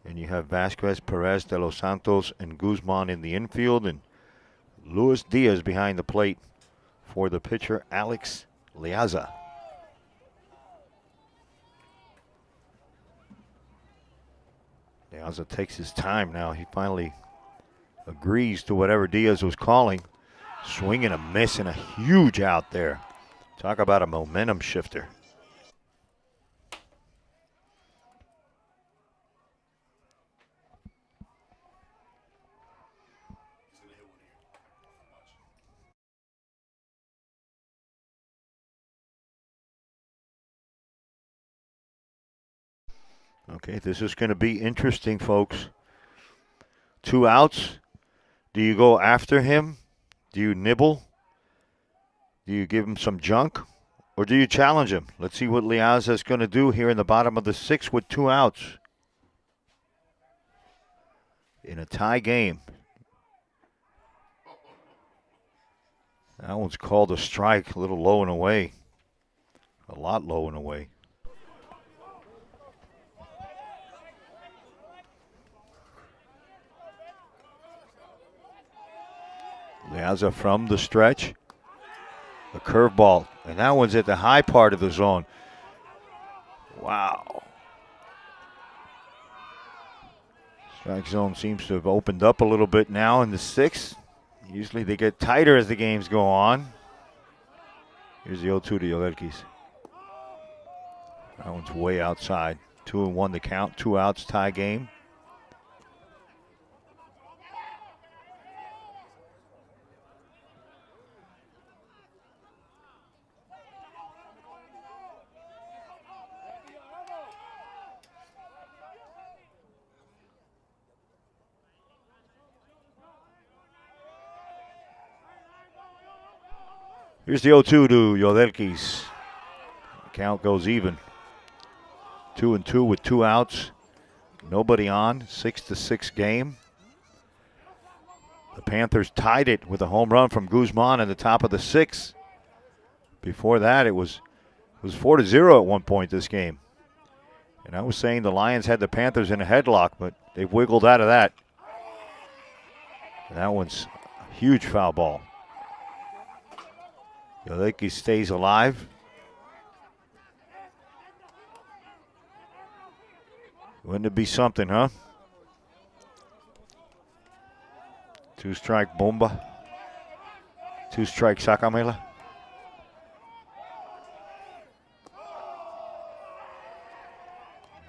And you have Vasquez, Perez, De Los Santos, and Guzman in the infield, and Luis Diaz behind the plate for the pitcher, Alex Liaza. Liaza takes his time now. He finally agrees to whatever Diaz was calling. Swing and a miss and a huge out there. Talk about a momentum shifter. Okay, this is going to be interesting, folks. 2 outs. Do you go after him? Do you nibble? Do you give him some junk? Or do you challenge him? Let's see what Liaza is going to do here in the bottom of the 6th with 2 outs. In a tie game. That one's called a strike, a little low and away. A lot low and away. Liaza from the stretch. A curveball, and that one's at the high part of the zone. Wow. Strike zone seems to have opened up a little bit now in the sixth. Usually they get tighter as the games go on. Here's the 0-2 to Yodelkis. That one's way outside. 2-1 the count, 2 outs, tie game. Here's the 0-2 to Yodelkis. Count goes even. 2-2 with 2 outs. Nobody on. 6-6 game. The Panthers tied it with a home run from Guzman in the top of the 6th. Before that, it was 4-0 at one point this game. And I was saying the Lions had the Panthers in a headlock, but they've wiggled out of that. And that one's a huge foul ball. Yodelkis stays alive. Wouldn't it be something, huh? 2-strike Bomba. 2-strike Sakamela.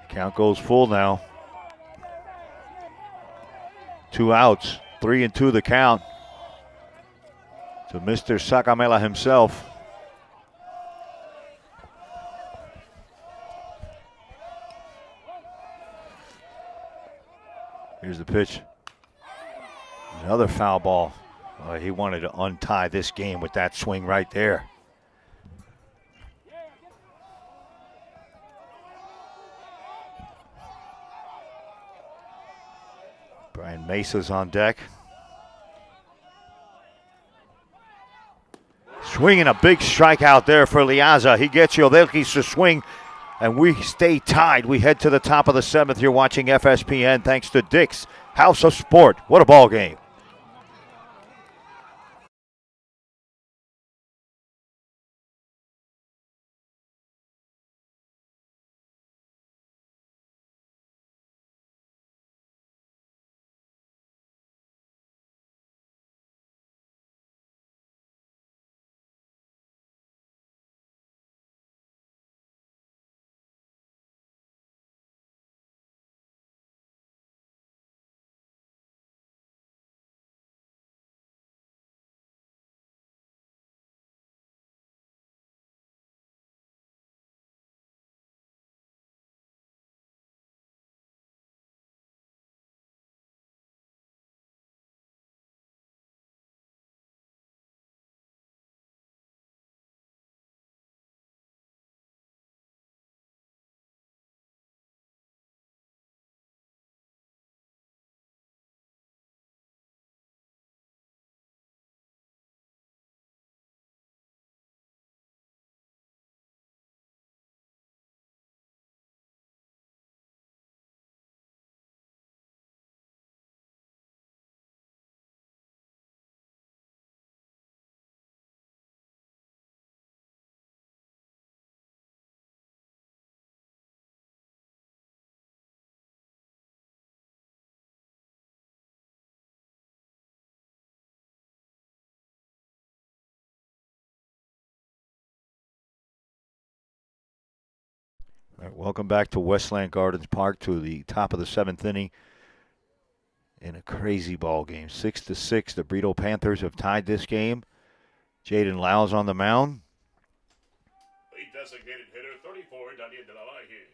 Count goes full now. 2 outs. 3-2 the count to Mr. Sakamela himself. Here's the pitch. Another foul ball. He wanted to untie this game with that swing right there. Brian Mesa's on deck. Swinging a big strikeout there for Liaza. He gets Yodelkis to swing, and we stay tied. We head to the top of the 7th. You're watching FSPN thanks to Dick's House of Sport. What a ball game. All right, welcome back to Westland Gardens Park, to the top of the 7th inning in a crazy ball game. 6-6, the Brito Panthers have tied this game. Jaden Lyle's on the mound. The designated hitter, 34, Daniel De La Valle.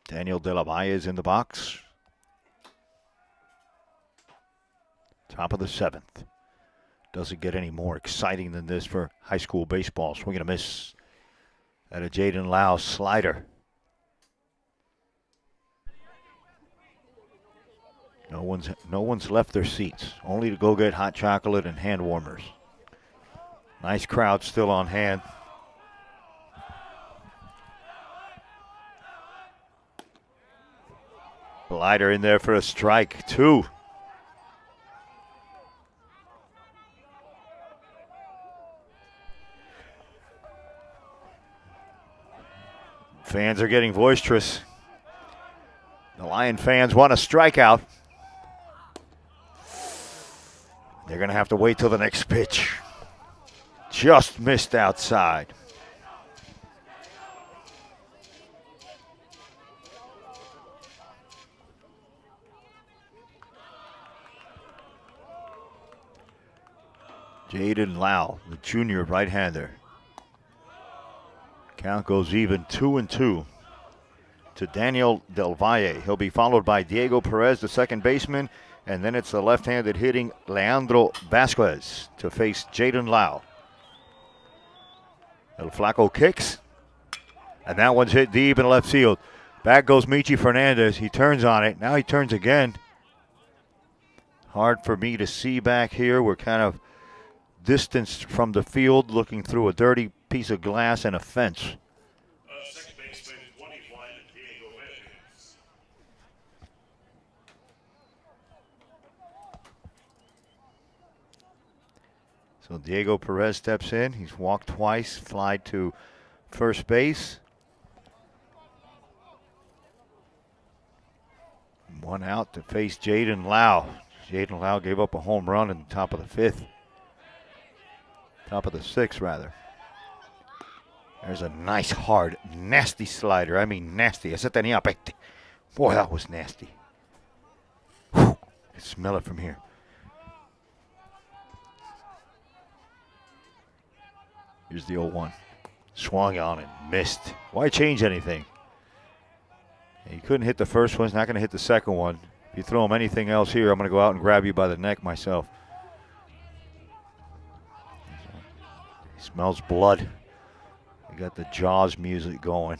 Daniel De La Valle is in the box. Top of the 7th. Doesn't get any more exciting than this for high school baseball. Swing and a miss at a Jaden Lyle slider. No one's left their seats, only to go get hot chocolate and hand warmers. Nice crowd still on hand. Slider in there for a strike, 2. Fans are getting boisterous. The Lion fans want a strikeout. They're going to have to wait till the next pitch. Just missed outside. Jaden Lau, the junior right-hander. Count goes even 2-2 to Daniel Del Valle. He'll be followed by Diego Perez, the second baseman, and then it's the left-handed hitting Leandro Vasquez to face Jaden Lau. El Flaco kicks, and that one's hit deep in left field. Back goes Michi Fernandez. He turns on it. Now he turns again. Hard for me to see back here. We're kind of distanced from the field, looking through a dirty piece of glass and a fence. Second baseman, 21, Diego Perez. So Diego Perez steps in. He's walked twice, fly to first base. One out to face Jaden Lau. Jaden Lau gave up a home run in the top of the fifth. Top of the sixth, rather. There's a nice, hard, nasty slider. I mean nasty. Ese tenía peste. Boy, that was nasty. Whew. I can smell it from here. Here's the 0-1. Swung on and missed. Why change anything? He couldn't hit the first one. He's not going to hit the second one. If you throw him anything else here, I'm going to go out and grab you by the neck myself. He smells blood. We got the Jaws music going.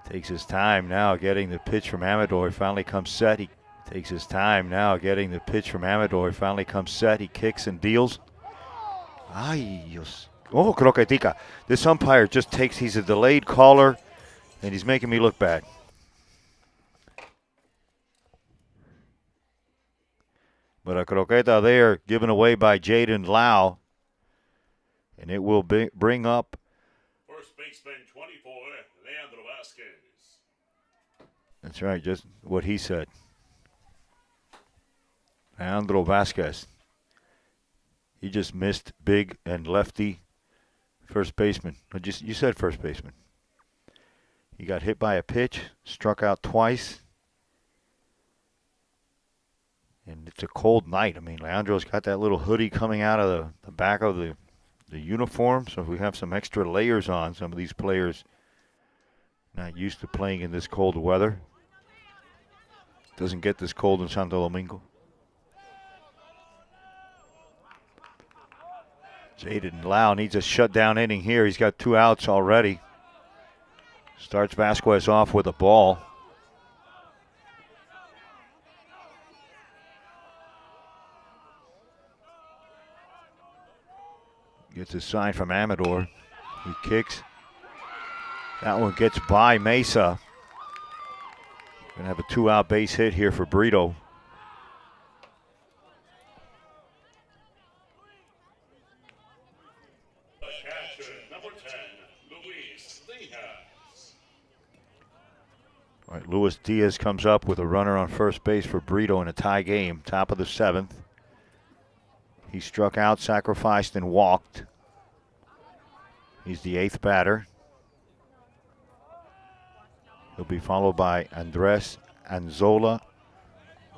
Takes his time now getting the pitch from Amador. He finally comes set. He takes his time now getting the pitch from Amador. He finally comes set. He kicks and deals. Ay, Dios. Oh, croquetica. This umpire just takes, he's a delayed caller, and he's making me look bad. But a croqueta there given away by Jaden Lau. And it will bring up First baseman, 24, Leandro Vasquez. That's right, just what he said. Leandro Vasquez. He just missed big and lefty first baseman. You said first baseman. He got hit by a pitch, struck out twice. And it's a cold night. I mean, Leandro's got that little hoodie coming out of the back of the uniform. So if we have some extra layers on, some of these players not used to playing in this cold weather. Doesn't get this cold in Santo Domingo. Jaden Lau needs a shutdown inning here. He's got 2 outs already. Starts Vasquez off with a ball. Gets a sign from Amador. He kicks. That one gets by Mesa. Gonna have a 2-out base hit here for Brito. The catcher, number 10, Luis Diaz. All right, Luis Diaz comes up with a runner on first base for Brito in a tie game, top of the 7th. He struck out, sacrificed, and walked. He's the 8th batter. He'll be followed by Andres Anzola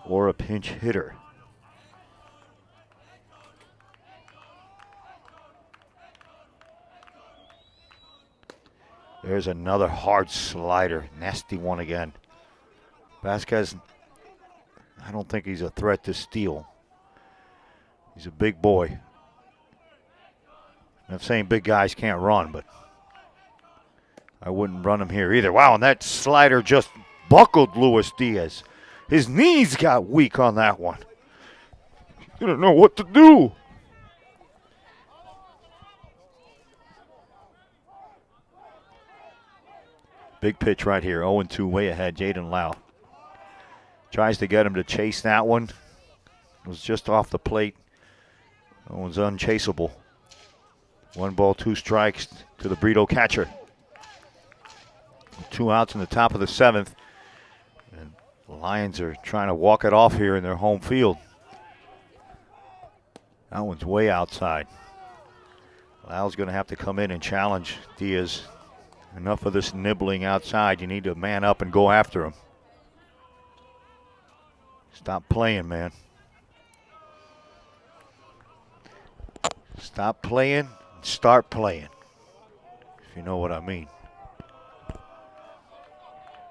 or a pinch hitter. There's another hard slider. Nasty one again. Vasquez, I don't think he's a threat to steal. He's a big boy. I'm not saying big guys can't run, but I wouldn't run him here either. Wow, and that slider just buckled Luis Diaz. His knees got weak on that one. He didn't know what to do. Big pitch right here. 0-2 way ahead. Jaden Lau tries to get him to chase that one. It was just off the plate. That one's unchaseable. 1 ball, 2 strikes to the Brito catcher. 2 outs in the top of the 7th. And the Lions are trying to walk it off here in their home field. That one's way outside. Lyle's going to have to come in and challenge Diaz. Enough of this nibbling outside. You need to man up and go after him. Stop playing, man. Stop playing and start playing, if you know what I mean.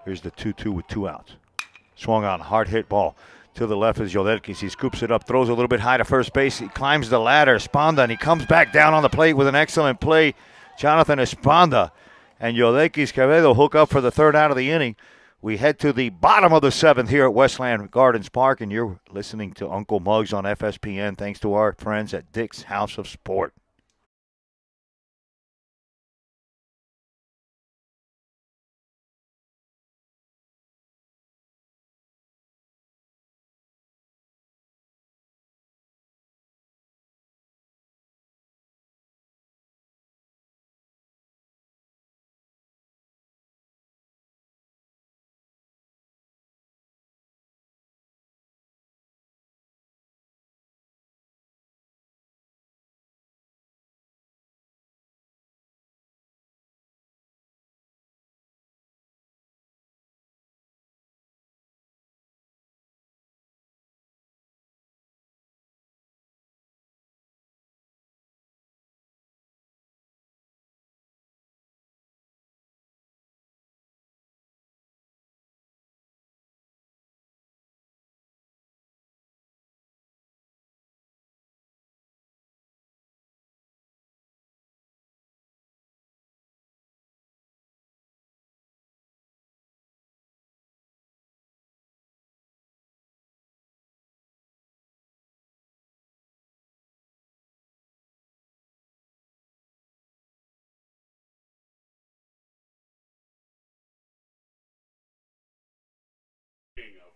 Here's the 2-2 with 2 outs. Swung on, hard hit ball. To the left is Yodelkis. He scoops it up, throws a little bit high to first base. He climbs the ladder. Esponda, and he comes back down on the plate with an excellent play. Jonathan Esponda and Yodelkis Quevedo hook up for the 3rd out of the inning. We head to the bottom of the 7th here at Westland Gardens Park, and you're listening to Uncle Muggs on FSPN thanks to our friends at Dick's House of Sport.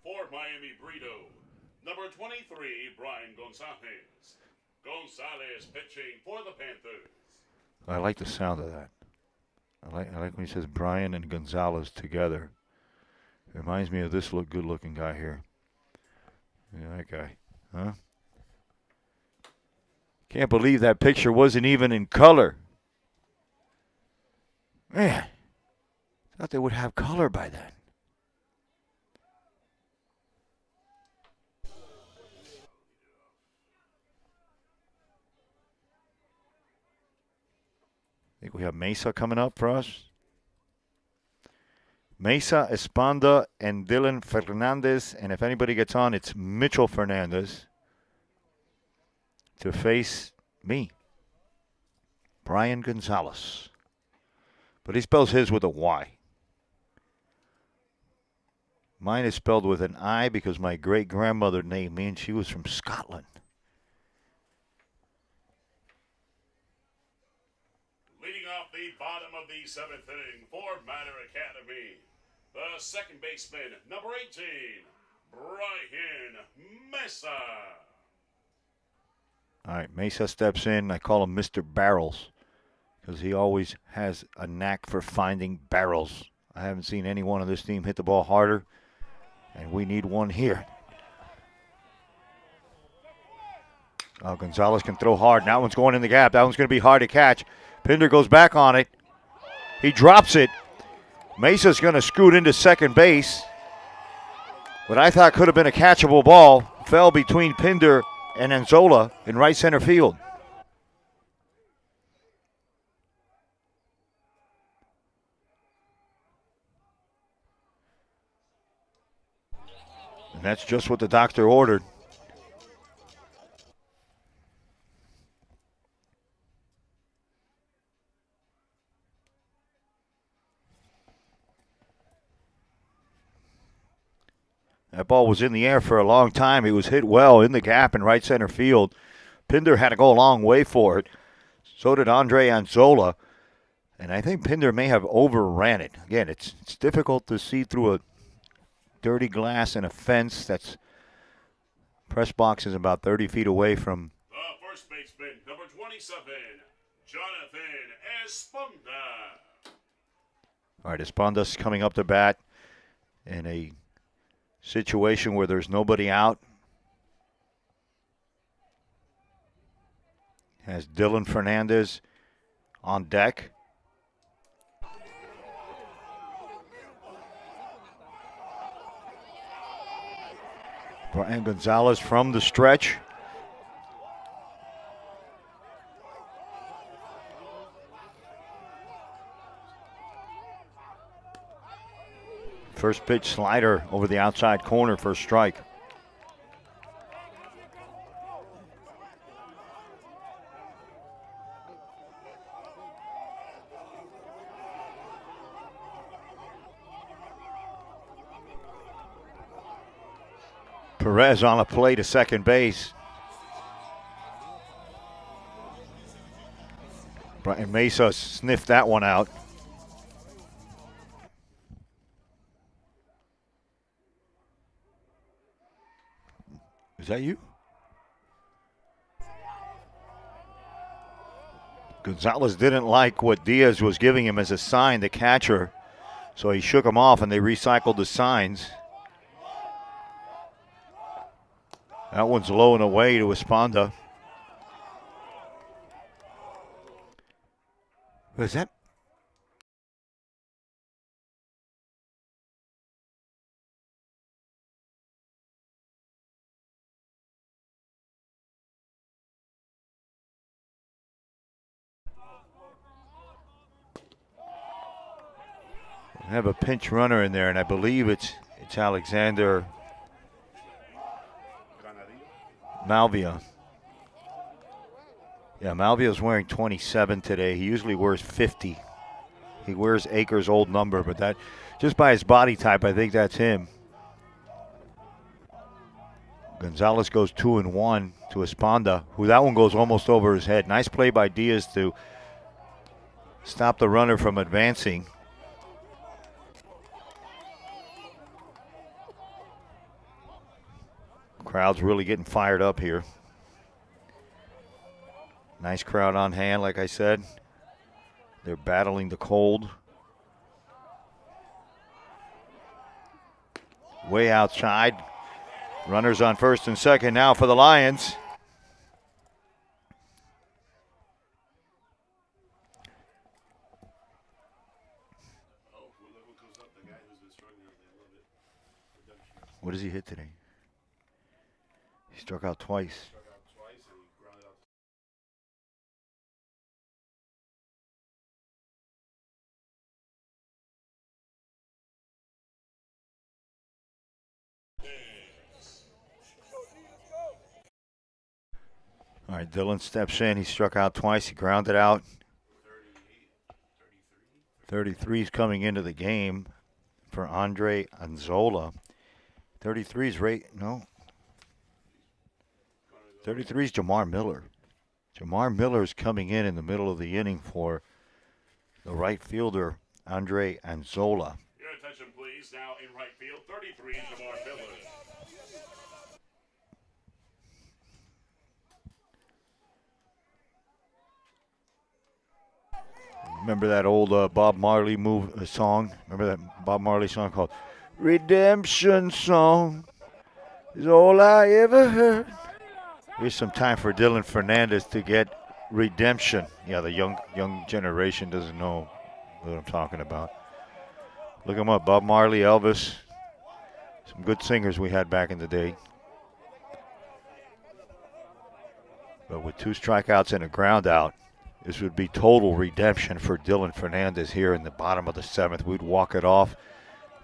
For Miami Brito, number 23, Brian Gonzalez. Gonzalez pitching for the Panthers. I like the sound of that. I like when he says Brian and Gonzalez together. It reminds me of this good-looking guy here. Yeah, that guy. Huh? Can't believe that picture wasn't even in color. Man, thought they would have color by then. I think we have Mesa coming up for us. Mesa, Esponda, and Dylan Fernandez. And if anybody gets on, it's Mitchell Fernandez to face me, Brian Gonzalez. But he spells his with a Y. Mine is spelled with an I because my great-grandmother named me, and she was from Scotland. Leading off the bottom of the 7th inning for Mater Academy, the second baseman, number 18, Brian Mesa. All right, Mesa steps in. I call him Mr. Barrels because he always has a knack for finding barrels. I haven't seen anyone on this team hit the ball harder, and we need one here. Oh, Gonzalez can throw hard. That one's going in the gap. That one's going to be hard to catch. Pinder goes back on it. He drops it. Mesa's going to scoot into second base. What I thought could have been a catchable ball fell between Pinder and Anzola in right center field. And that's just what the doctor ordered. That ball was in the air for a long time. It was hit well in the gap in right center field. Pinder had to go a long way for it. So did Andre Anzola. And I think Pinder may have overran it. Again, it's difficult to see through a dirty glass and a fence. That's press box is about 30 feet away from. The first baseman, number 27, Jonathan Esponda. All right, Esponda's coming up to bat in a situation where there's nobody out. Has Dylan Fernandez on deck. Brian Gonzalez from the stretch. First pitch slider over the outside corner for a strike. Perez on a play to second base. Brian Mesa sniffed that one out. Is that you? Gonzalez didn't like what Diaz was giving him as a sign, the catcher. So he shook him off and they recycled the signs. That one's low and away to Esponda. Was that? I have a pinch runner in there, and I believe it's Alexander Malvia. Yeah, Malvia's wearing 27 today. He usually wears 50. He wears Akers' old number, but that, just by his body type, I think that's him. Gonzalez goes 2-1 to Esponda, who that one goes almost over his head. Nice play by Diaz to stop the runner from advancing. Crowd's really getting fired up here. Nice crowd on hand, like I said. They're battling the cold. Way outside. Runners on first and second now for the Lions. What does he hit today? He struck out twice. All right, Dylan steps in. He struck out twice. He grounded out. 33 is coming into the game for Andre Anzola. 33 is no. 33 is Jamar Miller. Jamar Miller is coming in the middle of the inning for the right fielder, Andre Anzola. Your attention, please. Now in right field, 33, Jamar Miller. Remember that old Bob Marley song? Remember that Bob Marley song called Redemption Song is all I ever heard. Here's some time for Dylan Fernandez to get redemption. Yeah, the young generation doesn't know what I'm talking about. Look him up, Bob Marley, Elvis. Some good singers we had back in the day. But with 2 strikeouts and a ground out, this would be total redemption for Dylan Fernandez here in the bottom of the 7th. We'd walk it off,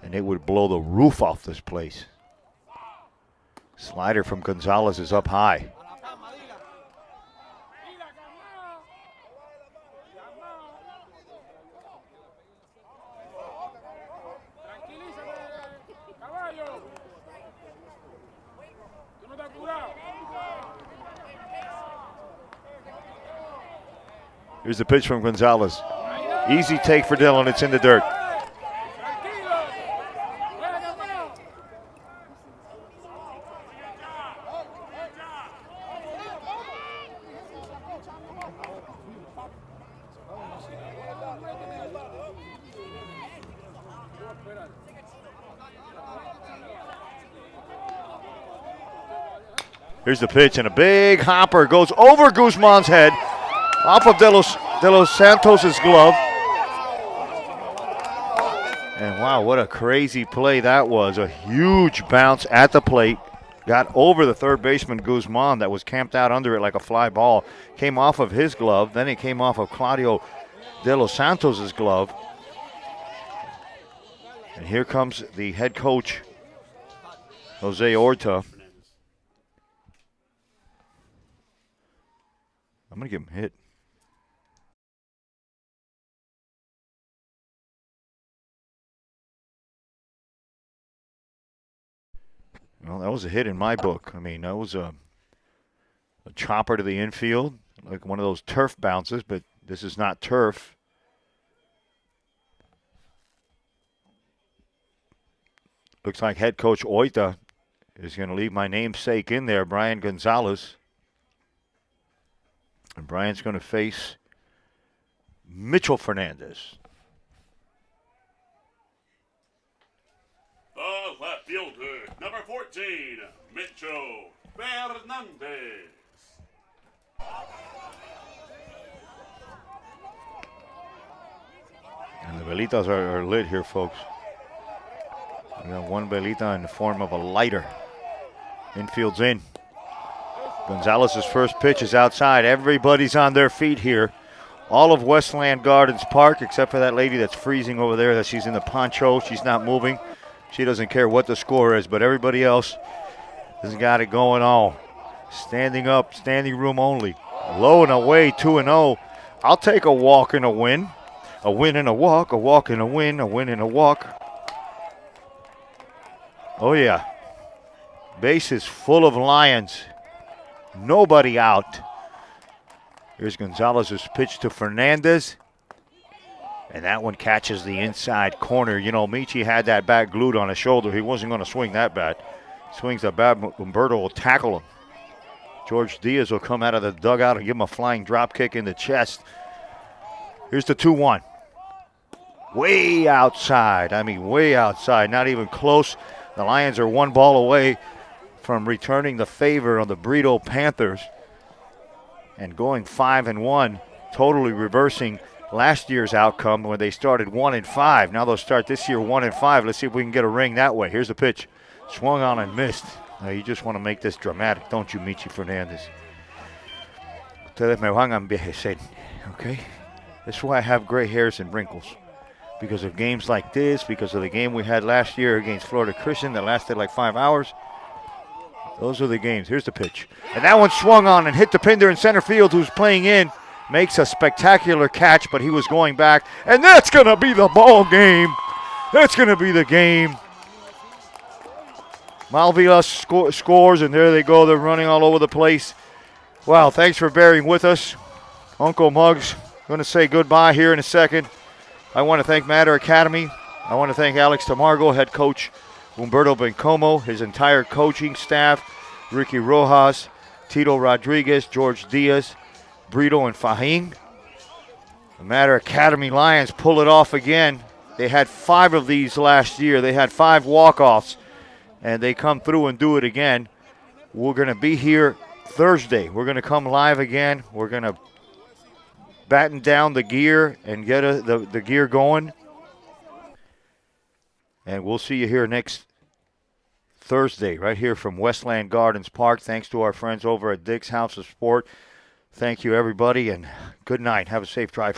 and it would blow the roof off this place. Slider from Gonzalez is up high. Here's the pitch from Gonzalez. Easy take for Dylan. It's in the dirt. Here's the pitch, and a big hopper goes over Guzman's head, off of De Los Santos' glove. And wow, what a crazy play that was. A huge bounce at the plate. Got over the third baseman, Guzman, that was camped out under it like a fly ball. Came off of his glove. Then it came off of Claudio De Los Santos' glove. And here comes the head coach, Jose Orta. I'm going to give him a hit. Well, that was a hit in my book. I mean, that was a chopper to the infield, like one of those turf bounces, but this is not turf. Looks like head coach Oita is going to leave my namesake in there, Brian Gonzalez. And Brian's going to face Mitchell Fernandez. The left fielder, number 14, Mitchell Fernandez. And the velitas are lit here, folks. We got one velita in the form of a lighter. Infield's in. Gonzalez's first pitch is outside. Everybody's on their feet here. All of Westland Gardens Park, except for that lady that's freezing over there, that she's in the poncho. She's not moving. She doesn't care what the score is, but everybody else has got it going on. Standing up, standing room only. Low and away, 2-0. I'll take a walk and a win. A win and a walk and a win and a walk. Oh, yeah. Base is full of Lions. Nobody out. Here's Gonzalez's pitch to Fernandez. And that one catches the inside corner. You know, Michi had that bat glued on his shoulder. He wasn't going to swing that bat. Swings the bat, Humberto will tackle him. George Diaz will come out of the dugout and give him a flying drop kick in the chest. Here's the 2-1. Way outside. I mean, way outside. Not even close. The Lions are one ball away from returning the favor on the Brito Panthers and going 5-1, totally reversing last year's outcome when they started 1-5. Now they'll start this year 1-5. Let's see if we can get a ring that way. Here's the pitch. Swung on and missed. Now you just want to make this dramatic, don't you, Michi Fernandez? Ustedes me van a envejecer, okay? This is why I have gray hairs and wrinkles. Because of games like this, because of the game we had last year against Florida Christian that lasted like 5 hours. Those are the games. Here's the pitch. And that one swung on and hit the Pinder in center field, who's playing in. Makes a spectacular catch, but he was going back. And that's going to be the ball game. That's going to be the game. Malvilas scores, and there they go. They're running all over the place. Wow, thanks for bearing with us. Uncle Muggs going to say goodbye here in a second. I want to thank Matter Academy. I want to thank Alex Tamargo, head coach Humberto Bencomo, his entire coaching staff, Ricky Rojas, Tito Rodriguez, George Diaz, Brito, and Fahim. The Matter Academy Lions pull it off again. They had 5 of these last year. They had 5 walk-offs, and they come through and do it again. We're going to be here Thursday. We're going to come live again. We're going to batten down the gear and get the gear going. And we'll see you here next Thursday, right here from Westland Gardens Park. Thanks to our friends over at Dick's House of Sport. Thank you, everybody, and good night. Have a safe drive.